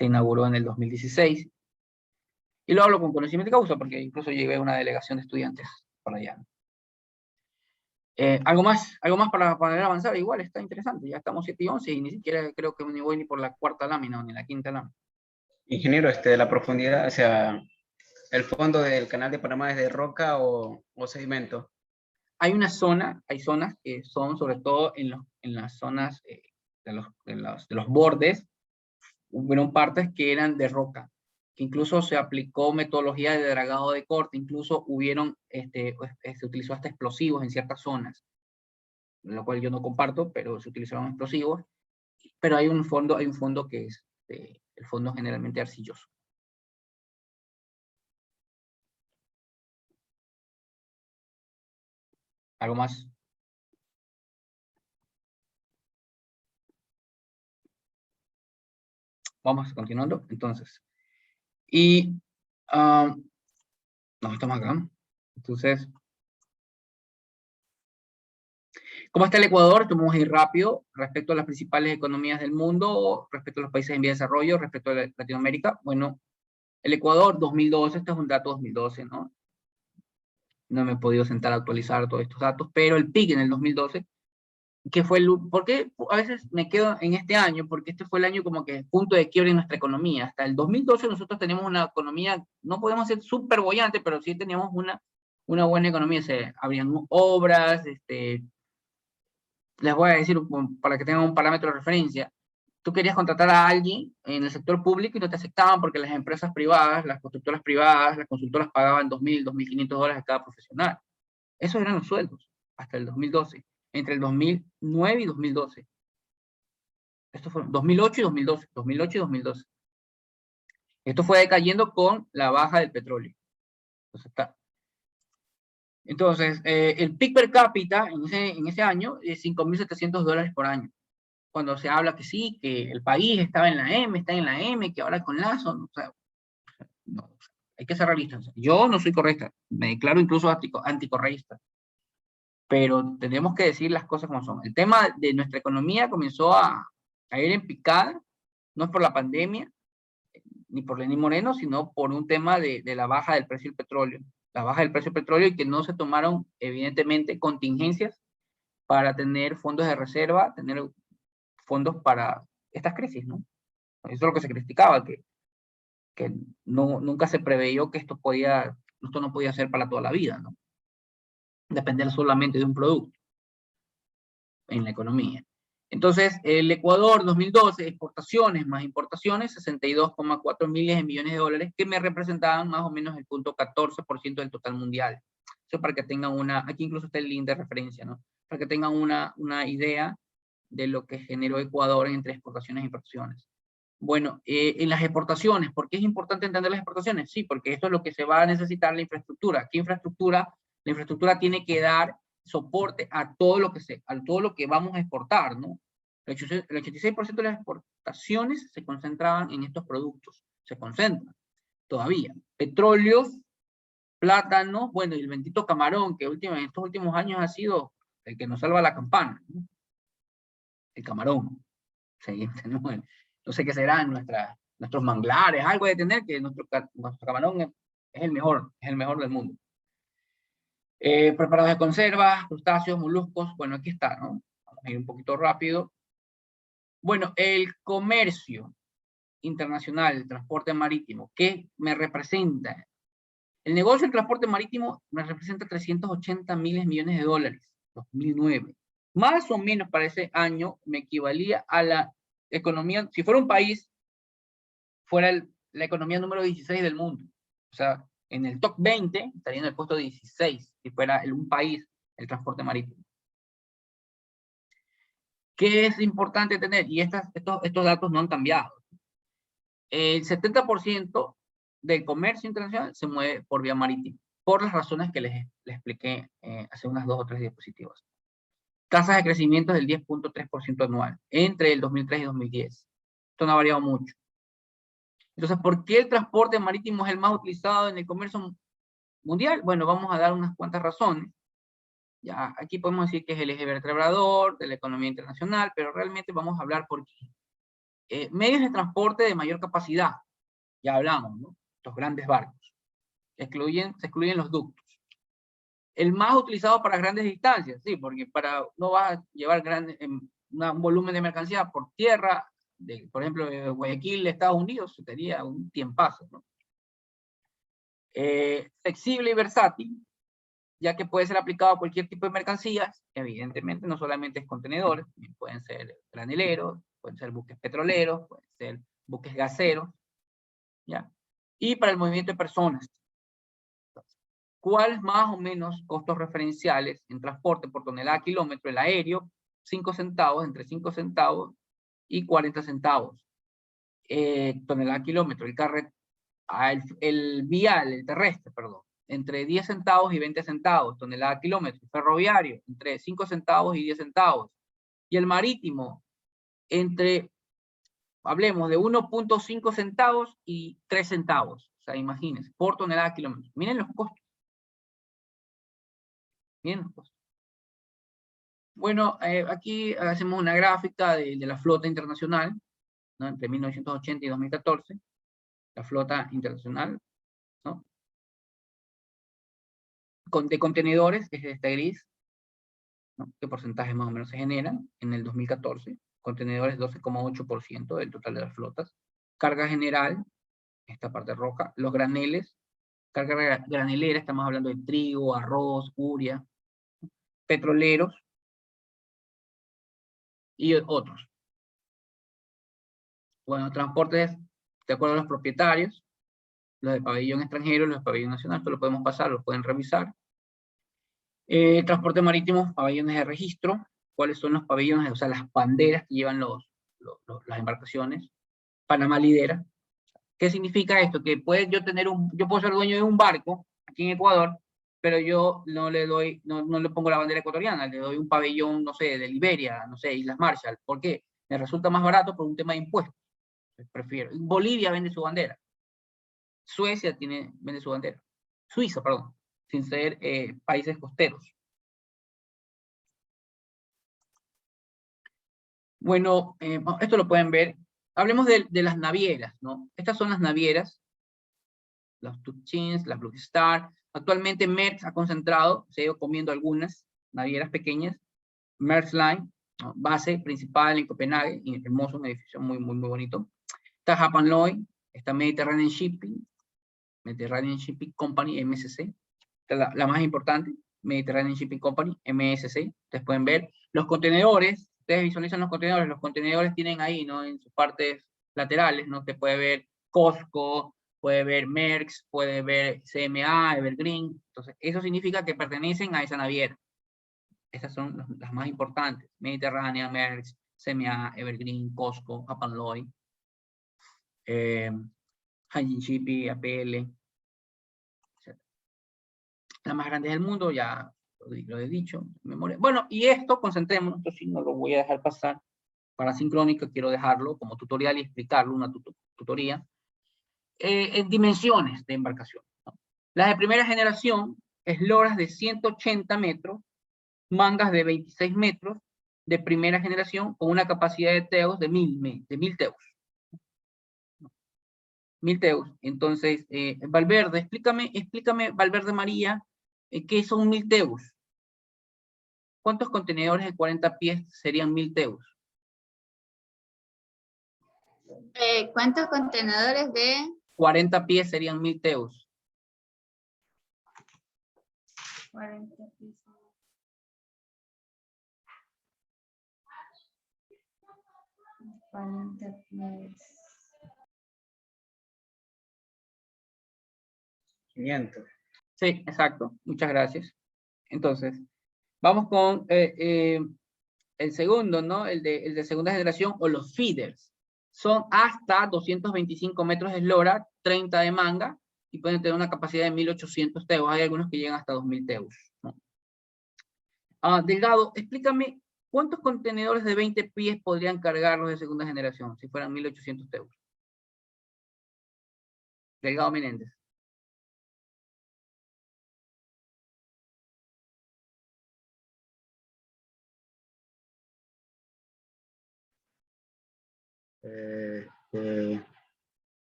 inauguró en el 2016. Y lo hablo con conocimiento de causa porque incluso llevé una delegación de estudiantes para allá. ¿Algo más para poder avanzar? Igual está interesante, ya estamos 7:11 y ni siquiera creo que ni voy ni por la cuarta lámina o ni la quinta lámina. Ingeniero, la profundidad, o sea, ¿el fondo del canal de Panamá es de roca o sedimento? Hay zonas que son sobre todo en las zonas de los bordes, hubieron partes que eran de roca, que incluso se aplicó metodología de dragado de corte, incluso se utilizó hasta explosivos en ciertas zonas, lo cual yo no comparto, pero se utilizaron explosivos, pero hay un fondo que es el fondo generalmente arcilloso. ¿Algo más? Vamos continuando, entonces. Y, no, estamos acá. Entonces, ¿cómo está el Ecuador? Vamos a ir rápido respecto a las principales economías del mundo, respecto a los países en vía de desarrollo, respecto a Latinoamérica. Bueno, el Ecuador 2012, este es un dato 2012, ¿no? No me he podido sentar a actualizar todos estos datos, pero el PIB en el 2012, que fue ¿por qué a veces me quedo en este año? Porque este fue el año como que punto de quiebre en nuestra economía. Hasta el 2012 nosotros teníamos una economía, no podemos ser súper bollante, pero sí teníamos una buena economía. Se abrían obras, les voy a decir, para que tengan un parámetro de referencia, tú querías contratar a alguien en el sector público y no te aceptaban porque las empresas privadas, las constructoras privadas, las consultoras pagaban $2.000, $2.500 a cada profesional. Esos eran los sueldos hasta el 2012, entre el 2009 y 2012. Esto fue 2008 y 2012, 2008 y 2012. Esto fue decayendo con la baja del petróleo. Entonces, el PIB per cápita en ese año es $5.700 por año. Cuando se habla que sí, que el país estaba en la M, está en la M, que ahora con Lazo, o sea, no, hay que ser realistas. Yo no soy correcta, me declaro incluso anticorreísta, pero tenemos que decir las cosas como son. El tema de nuestra economía comenzó a ir en picada, no es por la pandemia, ni por Lenín Moreno, sino por un tema de la baja del precio del petróleo. La baja del precio del petróleo y que no se tomaron, evidentemente, contingencias para tener fondos de reserva, tener fondos para estas crisis, ¿no? Eso es lo que se criticaba, que nunca se preveyó que esto no podía ser para toda la vida, ¿no? Depender solamente de un producto en la economía. Entonces, el Ecuador 2012, exportaciones más importaciones, 62,4 miles de millones de dólares, que me representaban más o menos el 0.14% del total mundial. Eso para que tengan aquí incluso está el link de referencia, ¿no? Para que tengan una idea de lo que generó Ecuador entre exportaciones e importaciones. Bueno, en las exportaciones, ¿por qué es importante entender las exportaciones? Sí, porque esto es lo que se va a necesitar la infraestructura. ¿Qué infraestructura? La infraestructura tiene que dar soporte a todo lo que vamos a exportar, ¿no? El 86% de las exportaciones se concentraban en estos productos, se concentran todavía. Petróleos, plátanos, bueno, y el bendito camarón, que en estos últimos años ha sido el que nos salva la campana, ¿no? El camarón. Sí, no sé qué serán nuestros manglares, algo de tener que nuestro camarón es el mejor del mundo. Preparados de conserva, crustáceos, moluscos, bueno, aquí está, ¿no? Vamos a ir un poquito rápido. Bueno, el comercio internacional, el transporte marítimo, ¿qué me representa? El negocio del transporte marítimo me representa 380 miles millones de dólares, 2009. Más o menos para ese año me equivalía a la economía, si fuera un país, fuera la economía número 16 del mundo. O sea, en el top 20 estaría en el puesto 16, si fuera un país el transporte marítimo. ¿Qué es importante tener? Y estos datos no han cambiado. El 70% del comercio internacional se mueve por vía marítima, por las razones que les expliqué hace unas 2 o 3 diapositivas. Tasas de crecimiento del 10.3% anual entre el 2003 y 2010. Esto no ha variado mucho. Entonces, ¿por qué el transporte marítimo es el más utilizado en el comercio mundial? Bueno, vamos a dar unas cuantas razones. Ya, aquí podemos decir que es el eje vertebrador de la economía internacional, pero realmente vamos a hablar por qué. Medios de transporte de mayor capacidad, ya hablamos, ¿no? Los grandes barcos. Se excluyen los ductos. El más utilizado para grandes distancias, sí, porque no vas a llevar un volumen de mercancía por tierra, por ejemplo, de Guayaquil, Estados Unidos, sería un tiempazo, ¿no? Flexible y versátil, ya que puede ser aplicado a cualquier tipo de mercancías, evidentemente no solamente es contenedores, pueden ser graneleros, pueden ser buques petroleros, pueden ser buques gaseros, ¿ya? Y para el movimiento de personas. ¿Cuáles más o menos costos referenciales en transporte por tonelada kilómetro? El aéreo, 5 centavos, entre 5 centavos y 40 centavos. Tonelada kilómetro. El vial, el terrestre, perdón, entre 10 centavos y 20 centavos, tonelada kilómetro. Ferroviario, entre 5 centavos y 10 centavos. Y el marítimo, hablemos de 1.5 centavos y 3 centavos. O sea, imagínense, por tonelada kilómetro. Miren los costos. Miren los costos. Bueno, aquí hacemos una gráfica de la flota internacional, ¿no? Entre 1980 y 2014. La flota internacional, ¿no? De contenedores, que es este gris, ¿no? ¿Qué porcentaje más o menos se generan en el 2014? Contenedores 12,8% del total de las flotas. Carga general, esta parte roja. Los graneles, carga granelera, estamos hablando de trigo, arroz, urea. Petroleros y otros. Bueno, transportes de acuerdo a los propietarios, los de pabellón extranjero, los de pabellón nacional, esto lo podemos pasar, lo pueden revisar. Transporte marítimo, pabellones de registro, cuáles son los pabellones, o sea, las banderas que llevan las embarcaciones. Panamá lidera. ¿Qué significa esto? Que yo puedo ser dueño de un barco aquí en Ecuador, pero yo no le pongo la bandera ecuatoriana, le doy un pabellón, no sé, de Liberia, no sé, Islas Marshall. ¿Por qué? Me resulta más barato por un tema de impuestos. Prefiero. Bolivia vende su bandera. Suecia vende su bandera. Suiza, perdón, sin ser países costeros. Bueno, esto lo pueden ver. Hablemos de las navieras, ¿no? Estas son las navieras, las Tuchins, las Blue Star. Actualmente Maersk ha concentrado, se ha ido comiendo algunas navieras pequeñas. Maersk Line, ¿no? Base principal en Copenhague, hermoso, un edificio muy, muy, muy bonito. Está Hapag Lloyd, está Mediterranean Shipping Company, MSC, la más importante, Mediterranean Shipping Company, MSC. Ustedes pueden ver los contenedores, ustedes visualizan los contenedores tienen ahí, ¿no? En sus partes laterales, ¿no? Usted puede ver COSCO, puede ver Maersk, puede ver CMA, Evergreen. Entonces, eso significa que pertenecen a esa naviera. Estas son las más importantes: Mediterránea, Maersk, CMA, Evergreen, COSCO, Hapag Lloyd, Hanjin Shipping, APL, etc. La más grande del mundo, ya lo he dicho, memoria. Bueno, y esto, concentrémonos, esto sí no lo voy a dejar pasar para sincrónica, quiero dejarlo como tutorial y explicarlo, una tutoría, en dimensiones de embarcación, ¿no? Las de primera generación, esloras de 180 metros, mangas de 26 metros, de primera generación, con una capacidad de teos de 1000 teos. 1000 teos. Entonces, Valverde, explícame, Valverde María, ¿qué son 1000 teus? ¿Cuántos contenedores de 40 pies serían 1000 teus? ¿Cuántos contenedores de 40 pies serían 1000 teus? 40 pies? 40 pies. 500. Sí, exacto. Muchas gracias. Entonces, vamos con el segundo, ¿no? El de segunda generación, o los feeders. Son hasta 225 metros de eslora, 30 de manga, y pueden tener una capacidad de 1800 teus. Hay algunos que llegan hasta 2000 teus, ¿no? Delgado, explícame, ¿cuántos contenedores de 20 pies podrían cargar los de segunda generación, si fueran 1800 teus? Delgado Menéndez.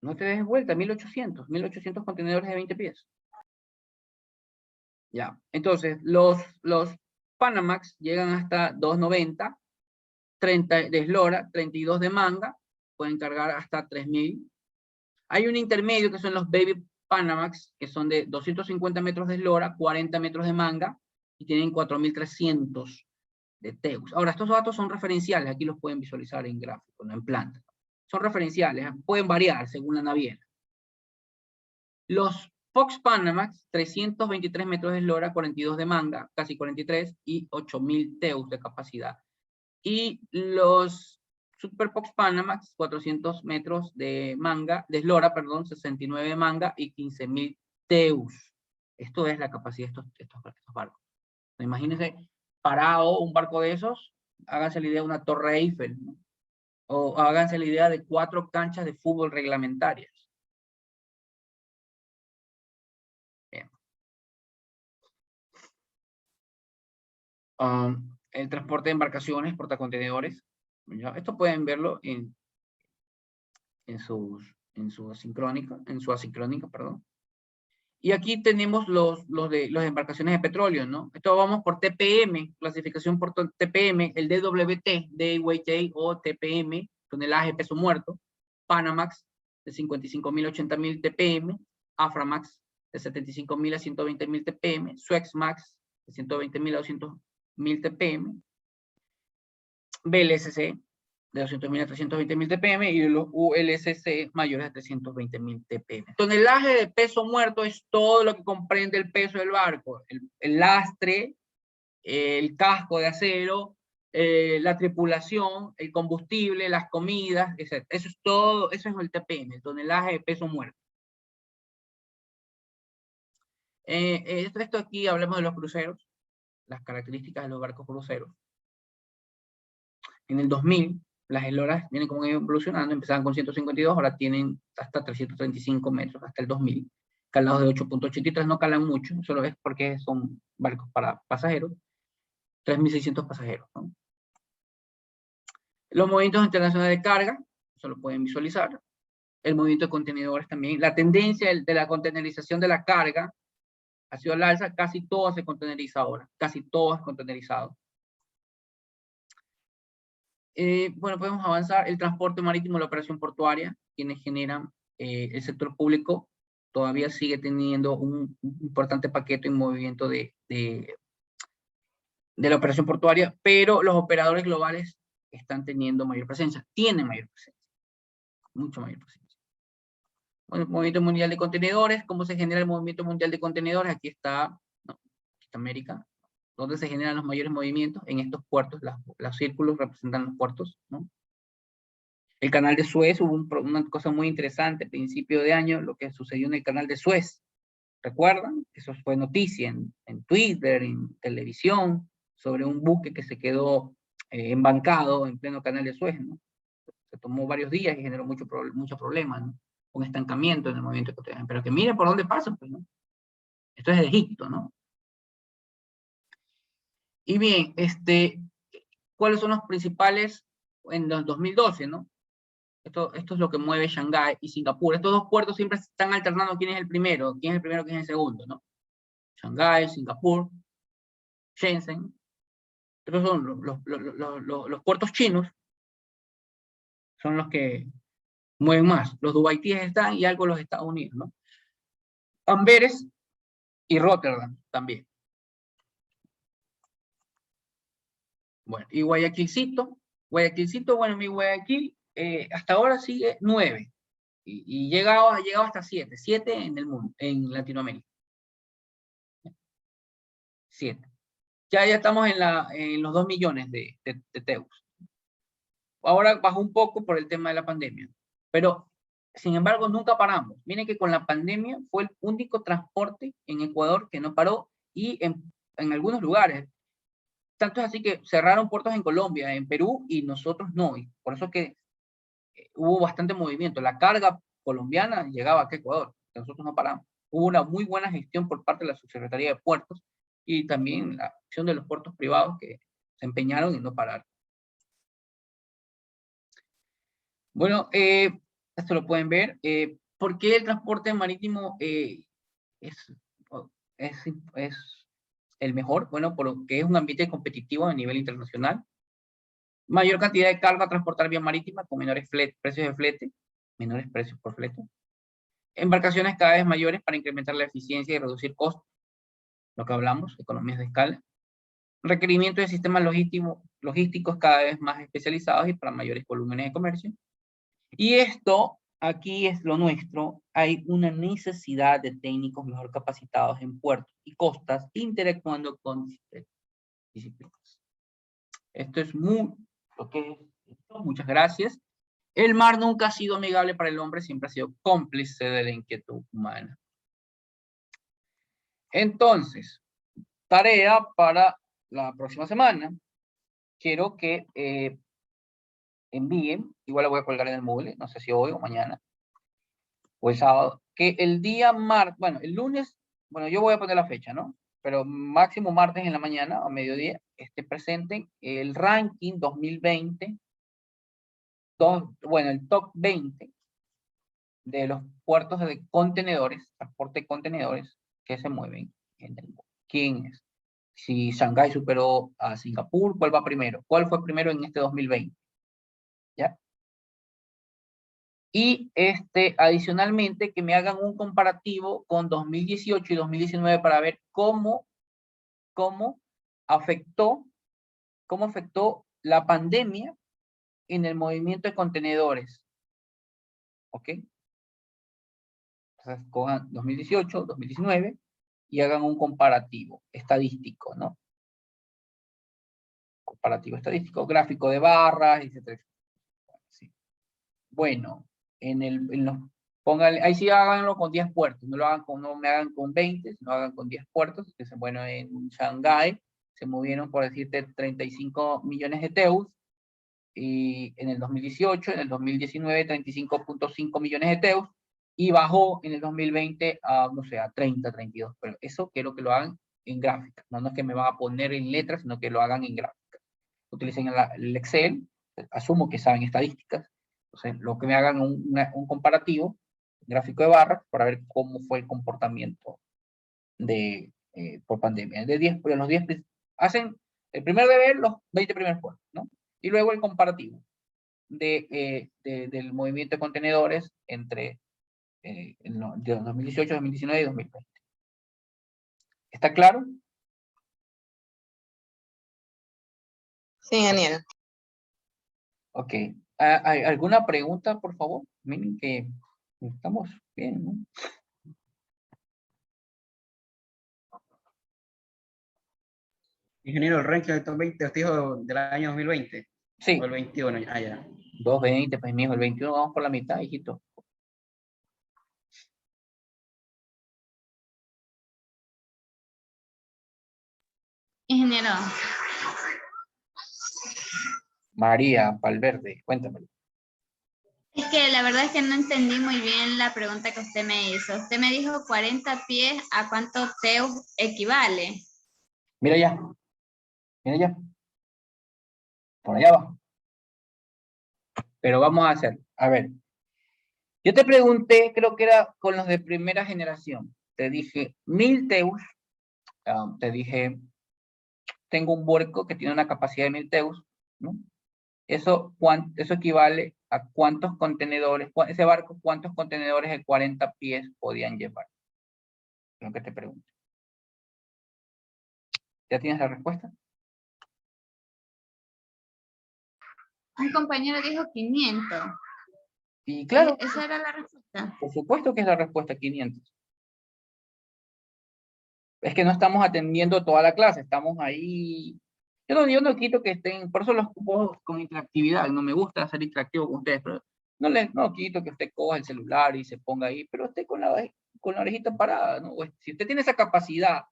No te des vuelta, 1800 contenedores de 20 pies. Ya, entonces, los Panamax llegan hasta 290, 30 de eslora, 32 de manga, pueden cargar hasta 3000. Hay un intermedio que son los Baby Panamax, que son de 250 metros de eslora, 40 metros de manga, y tienen 4300 de teus. Ahora, estos datos son referenciales, aquí los pueden visualizar en gráfico, no en planta. Son referenciales, pueden variar según la naviera. Los Fox Panamax, 323 metros de eslora, 42 de manga, casi 43, y 8000 teus de capacidad. Y los Super Fox Panamax, 400 metros de manga, de eslora, perdón, 69 de manga y 15.000 teus. Esto es la capacidad de estos barcos. Imagínense parado un barco de esos, háganse la idea de una Torre Eiffel, ¿no? O háganse la idea de 4 canchas de fútbol reglamentarias. Bien. El transporte de embarcaciones, portacontenedores. ¿Ya? Esto pueden verlo en su asincrónica, perdón. Y aquí tenemos las embarcaciones de petróleo, ¿no? Esto vamos por TPM, clasificación por TPM, el DWT, Deadweight o TPM, tonelaje peso muerto, Panamax de 55.000 a 80.000 TPM, Aframax de 75.000 a 120.000 TPM, Suezmax de 120.000 a 200.000 TPM, BLSC de 200.000 a 320.000 TPM y los ULSC mayores a 320.000 TPM. Tonelaje de peso muerto es todo lo que comprende el peso del barco, el lastre, el casco de acero, la tripulación, el combustible, las comidas, etc. Eso es todo, eso es el TPM, el tonelaje de peso muerto. Esto aquí hablamos de los cruceros, las características de los barcos cruceros. En el 2000, las esloras vienen como evolucionando, empezaban con 152, ahora tienen hasta 335 metros, hasta el 2000. Calados de 8.83 no calan mucho, solo es porque son barcos para pasajeros. 3.600 pasajeros, ¿no? Los movimientos internacionales de carga, eso lo pueden visualizar. El movimiento de contenedores también. La tendencia de la contenerización de la carga ha sido al alza, casi todo se conteneriza ahora, casi todo es contenerizado. Bueno, podemos avanzar. El transporte marítimo, la operación portuaria, quienes generan el sector público, todavía sigue teniendo un importante paquete en movimiento de la operación portuaria, pero los operadores globales están teniendo mayor presencia, tienen mayor presencia, mucho mayor presencia. Bueno, el movimiento mundial de contenedores, ¿cómo se genera el movimiento mundial de contenedores? Aquí está, ¿no? Aquí está América, donde se generan los mayores movimientos en estos puertos, los círculos representan los puertos, ¿no? El canal de Suez, hubo una cosa muy interesante a principio de año, lo que sucedió en el canal de Suez. ¿Recuerdan? Eso fue noticia en Twitter, en televisión, sobre un buque que se quedó embancado en pleno canal de Suez, ¿no? Se tomó varios días y generó muchos problemas, ¿no? Un estancamiento en el movimiento cotidiano. Pero que miren por dónde pasa, pues, ¿no? Esto es de Egipto, ¿no? Y bien, ¿cuáles son los principales en los 2012, ¿no? Esto es lo que mueve Shanghái y Singapur. Estos dos puertos siempre están alternando quién es el primero, quién es el segundo, ¿no? Shanghái, Singapur, Shenzhen. Estos son los puertos chinos, son los que mueven más. Los dubaitíes están y algo los Estados Unidos, ¿no? Amberes y Rotterdam también. Bueno, y Guayaquilcito, bueno, mi Guayaquil hasta ahora sigue 9 y ha llegado hasta 7 en el mundo, en Latinoamérica. 7. Ya estamos en los 2 millones de TEUs. Ahora bajó un poco por el tema de la pandemia, pero sin embargo nunca paramos. Miren que con la pandemia fue el único transporte en Ecuador que no paró, y en algunos lugares. Tanto es así que cerraron puertos en Colombia, en Perú, y nosotros no. Y por eso que hubo bastante movimiento. La carga colombiana llegaba acá a Ecuador, nosotros no paramos. Hubo una muy buena gestión por parte de la Subsecretaría de Puertos y también la acción de los puertos privados que se empeñaron en no parar. Bueno, esto lo pueden ver. ¿Por qué el transporte marítimo es el mejor? Bueno, porque es un ambiente competitivo a nivel internacional. Mayor cantidad de carga a transportar vía marítima con menores precios de flete, menores precios por flete. Embarcaciones cada vez mayores para incrementar la eficiencia y reducir costos, lo que hablamos, economías de escala. Requerimiento de sistemas logísticos cada vez más especializados y para mayores volúmenes de comercio. Y esto, aquí es lo nuestro, hay una necesidad de técnicos mejor capacitados en puertos y costas, interactuando con disciplinas. Esto es lo que es esto. Muchas gracias. El mar nunca ha sido amigable para el hombre, siempre ha sido cómplice de la inquietud humana. Entonces, tarea para la próxima semana. Quiero que envíen, igual la voy a colgar en el Moodle, no sé si hoy o mañana, o el sábado, que el día martes, bueno, el lunes, bueno, yo voy a poner la fecha, ¿no? Pero máximo martes en la mañana o mediodía, presenten el ranking 2020, bueno, el top 20 de los puertos de contenedores, transporte de contenedores que se mueven en el mundo. ¿Quién es? Si Shanghái superó a Singapur, ¿cuál va primero? ¿Cuál fue primero en este 2020? ¿Ya? Y adicionalmente que me hagan un comparativo con 2018 y 2019 para ver cómo afectó la pandemia en el movimiento de contenedores. ¿Ok? Entonces, cojan 2018, 2019 y hagan un comparativo estadístico, ¿no? Comparativo estadístico, gráfico de barras, etc. Sí. Bueno, póngale, ahí sí háganlo con 10 puertos, no me hagan con 20, sino hagan con 10 puertos. Bueno, en Shanghái se movieron, por decirte, 35 millones de TEUs, y en el 2018, en el 2019, 35.5 millones de TEUs, y bajó en el 2020 a, no sé, a 30, 32. Pero eso quiero que lo hagan en gráfica. No es que me van a poner en letras, sino que lo hagan en gráfica. Utilicen el Excel, asumo que saben estadísticas. Entonces, lo que me hagan un comparativo, gráfico de barras, para ver cómo fue el comportamiento por pandemia. Hacen el primer deber, los 20 primeros puertos, ¿no? Y luego el comparativo del movimiento de contenedores entre de 2018, 2019 y 2020. ¿Está claro? Sí, Daniel. Ok. ¿Hay alguna pregunta, por favor? Miren que estamos bien, ¿no? Ingeniero, el ranking del top 20, usted dijo del año 2020. Sí. O el 21, ya. 220, pues mijo, el 21 vamos por la mitad, hijito. Ingeniero, María Valverde, cuéntame. es que la verdad es que no entendí muy bien la pregunta que usted me hizo. Usted me dijo 40 pies, ¿a cuánto TEU equivale? Mira ya. Por allá va. Pero vamos a hacer, a ver. Yo te pregunté, creo que era con los de primera generación. Te dije 1000 TEUs. Te dije, tengo un barco que tiene una capacidad de 1000 TEUs, ¿no? Eso equivale a cuántos contenedores, ese barco, cuántos contenedores de 40 pies podían llevar. Lo que te pregunto. ¿Ya tienes la respuesta? Un compañero dijo 500. Y claro, ¿Esa era la respuesta? por supuesto que es la respuesta 500. Es que no estamos atendiendo toda la clase, estamos ahí. Yo no quito que estén, por eso los ocupo con interactividad, no me gusta ser interactivo con ustedes, pero no quito que usted coja el celular y se ponga ahí, pero esté con la orejita parada, ¿no? Si usted tiene esa capacidad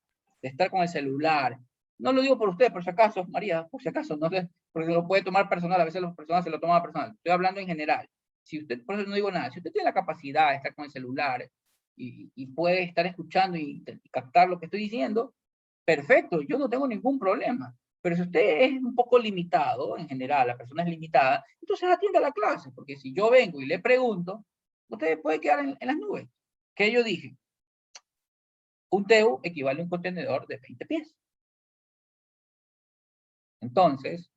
de estar con el celular, no lo digo por usted, por si acaso, María, por si acaso, no sé, porque lo puede tomar personal, a veces las personas se lo toman personal, estoy hablando en general. Si usted, por eso no digo nada, si usted tiene la capacidad de estar con el celular y puede estar escuchando y captar lo que estoy diciendo, perfecto, yo no tengo ningún problema. Pero si usted es un poco limitado, en general, la persona es limitada, entonces atienda la clase, porque si yo vengo y le pregunto, usted puede quedar en las nubes. ¿Qué yo dije? Un TEU equivale a un contenedor de 20 pies. Entonces,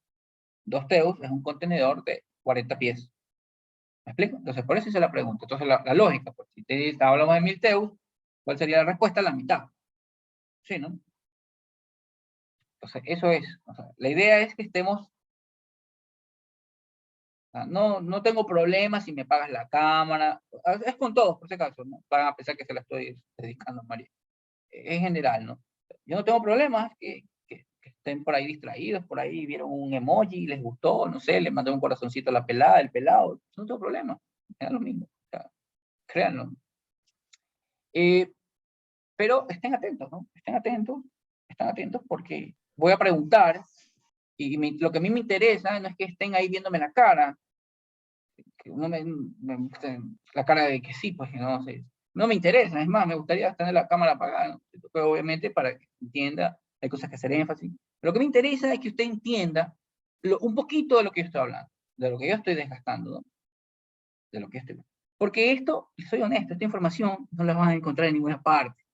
2 TEUs es un contenedor de 40 pies. ¿Me explico? Entonces, por eso hice la pregunta. Entonces, la lógica, pues, si hablamos de 1000 TEUs, ¿cuál sería la respuesta? La mitad. Sí, ¿no? Entonces, eso es. O sea, la idea es que estemos... No tengo problemas si me pagas la cámara. Es con todos, por si acaso, ¿no? Van a pensar que se la estoy dedicando a María. En general, ¿no? Yo no tengo problemas que estén por ahí distraídos, por ahí vieron un emoji, les gustó, no sé, le mandé un corazoncito a la pelada, el pelado. No tengo problema. Es lo mismo. O sea, créanlo. Pero estén atentos, ¿no? Estén atentos porque voy a preguntar y lo que a mí me interesa no es que estén ahí viéndome la cara, que uno la cara de que sí, pues no sé. No me interesa, es más, me gustaría tener la cámara apagada, ¿no? Pero obviamente para que entienda, hay cosas que hacer énfasis. Pero lo que me interesa es que usted entienda un poquito de lo que yo estoy hablando, de lo que yo estoy desgastando, ¿no? De lo que estoy... Porque esto, soy honesto, esta información no la van a encontrar en ninguna parte.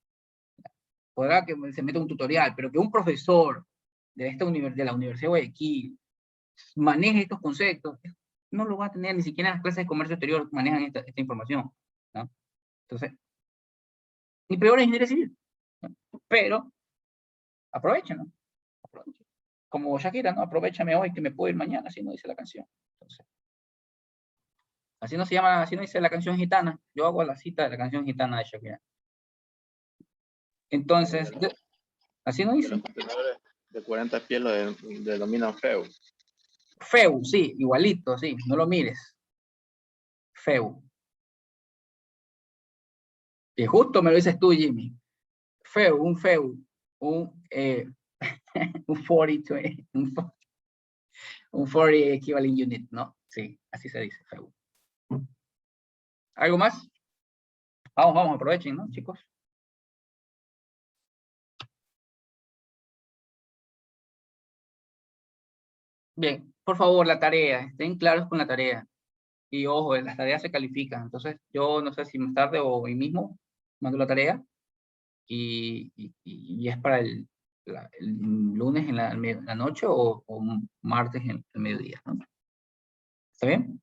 Podrá que se meta un tutorial, pero que un profesor de la Universidad de Guayaquil maneje estos conceptos, no lo va a tener ni siquiera en las clases de comercio exterior manejan esta información, ¿no? Entonces, ni peor es ingeniería civil, ¿no? Pero aprovechen, ¿no? Aprovechen. Como Shakira, ¿no? Aprovechame hoy que me puedo ir mañana, así no dice la canción. Entonces, así no se llama, así no dice la canción gitana. Yo hago la cita de la canción gitana de Shakira. Entonces, así no dice. De 40 pies lo denominan feo. Feu, sí, igualito, sí, no lo mires. Feu. Y justo me lo dices tú, Jimmy. Feu, un 40, un 40 equivalent unit, ¿no? Sí, así se dice, Feu. ¿Algo más? Vamos, aprovechen, ¿no, chicos? Bien, por favor, la tarea, estén claros con la tarea. Y ojo, las tareas se califican. Entonces, yo no sé si más tarde o hoy mismo mando la tarea y es para el lunes en la noche o martes en el mediodía, ¿no? ¿Está bien?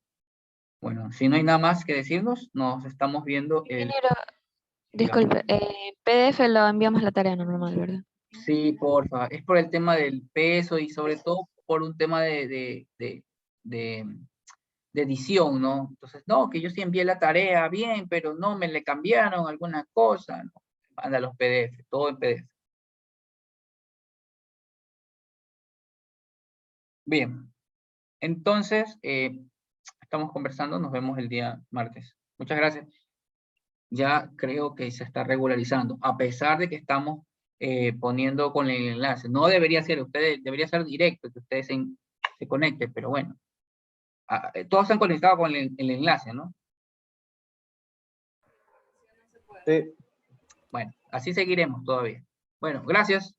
Bueno, si no hay nada más que decirnos, nos estamos viendo el... Ingeniero, disculpe, PDF lo enviamos la tarea normal, ¿verdad? Sí, porfa. Es por el tema del peso y sobre todo por un tema de edición, ¿no? Entonces, no, que yo sí envié la tarea bien, pero no, me le cambiaron alguna cosa, ¿no? Manda los PDF, todo en PDF. Bien, entonces, estamos conversando, nos vemos el día martes. Muchas gracias. Ya creo que se está regularizando, a pesar de que estamos poniendo con el enlace. No debería ser, debería ser directo, que ustedes se conecten, pero bueno. Todos se han conectado con el enlace, ¿no? Sí. Bueno, así seguiremos todavía. Bueno, gracias.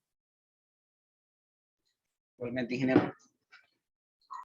Igualmente, ingeniero.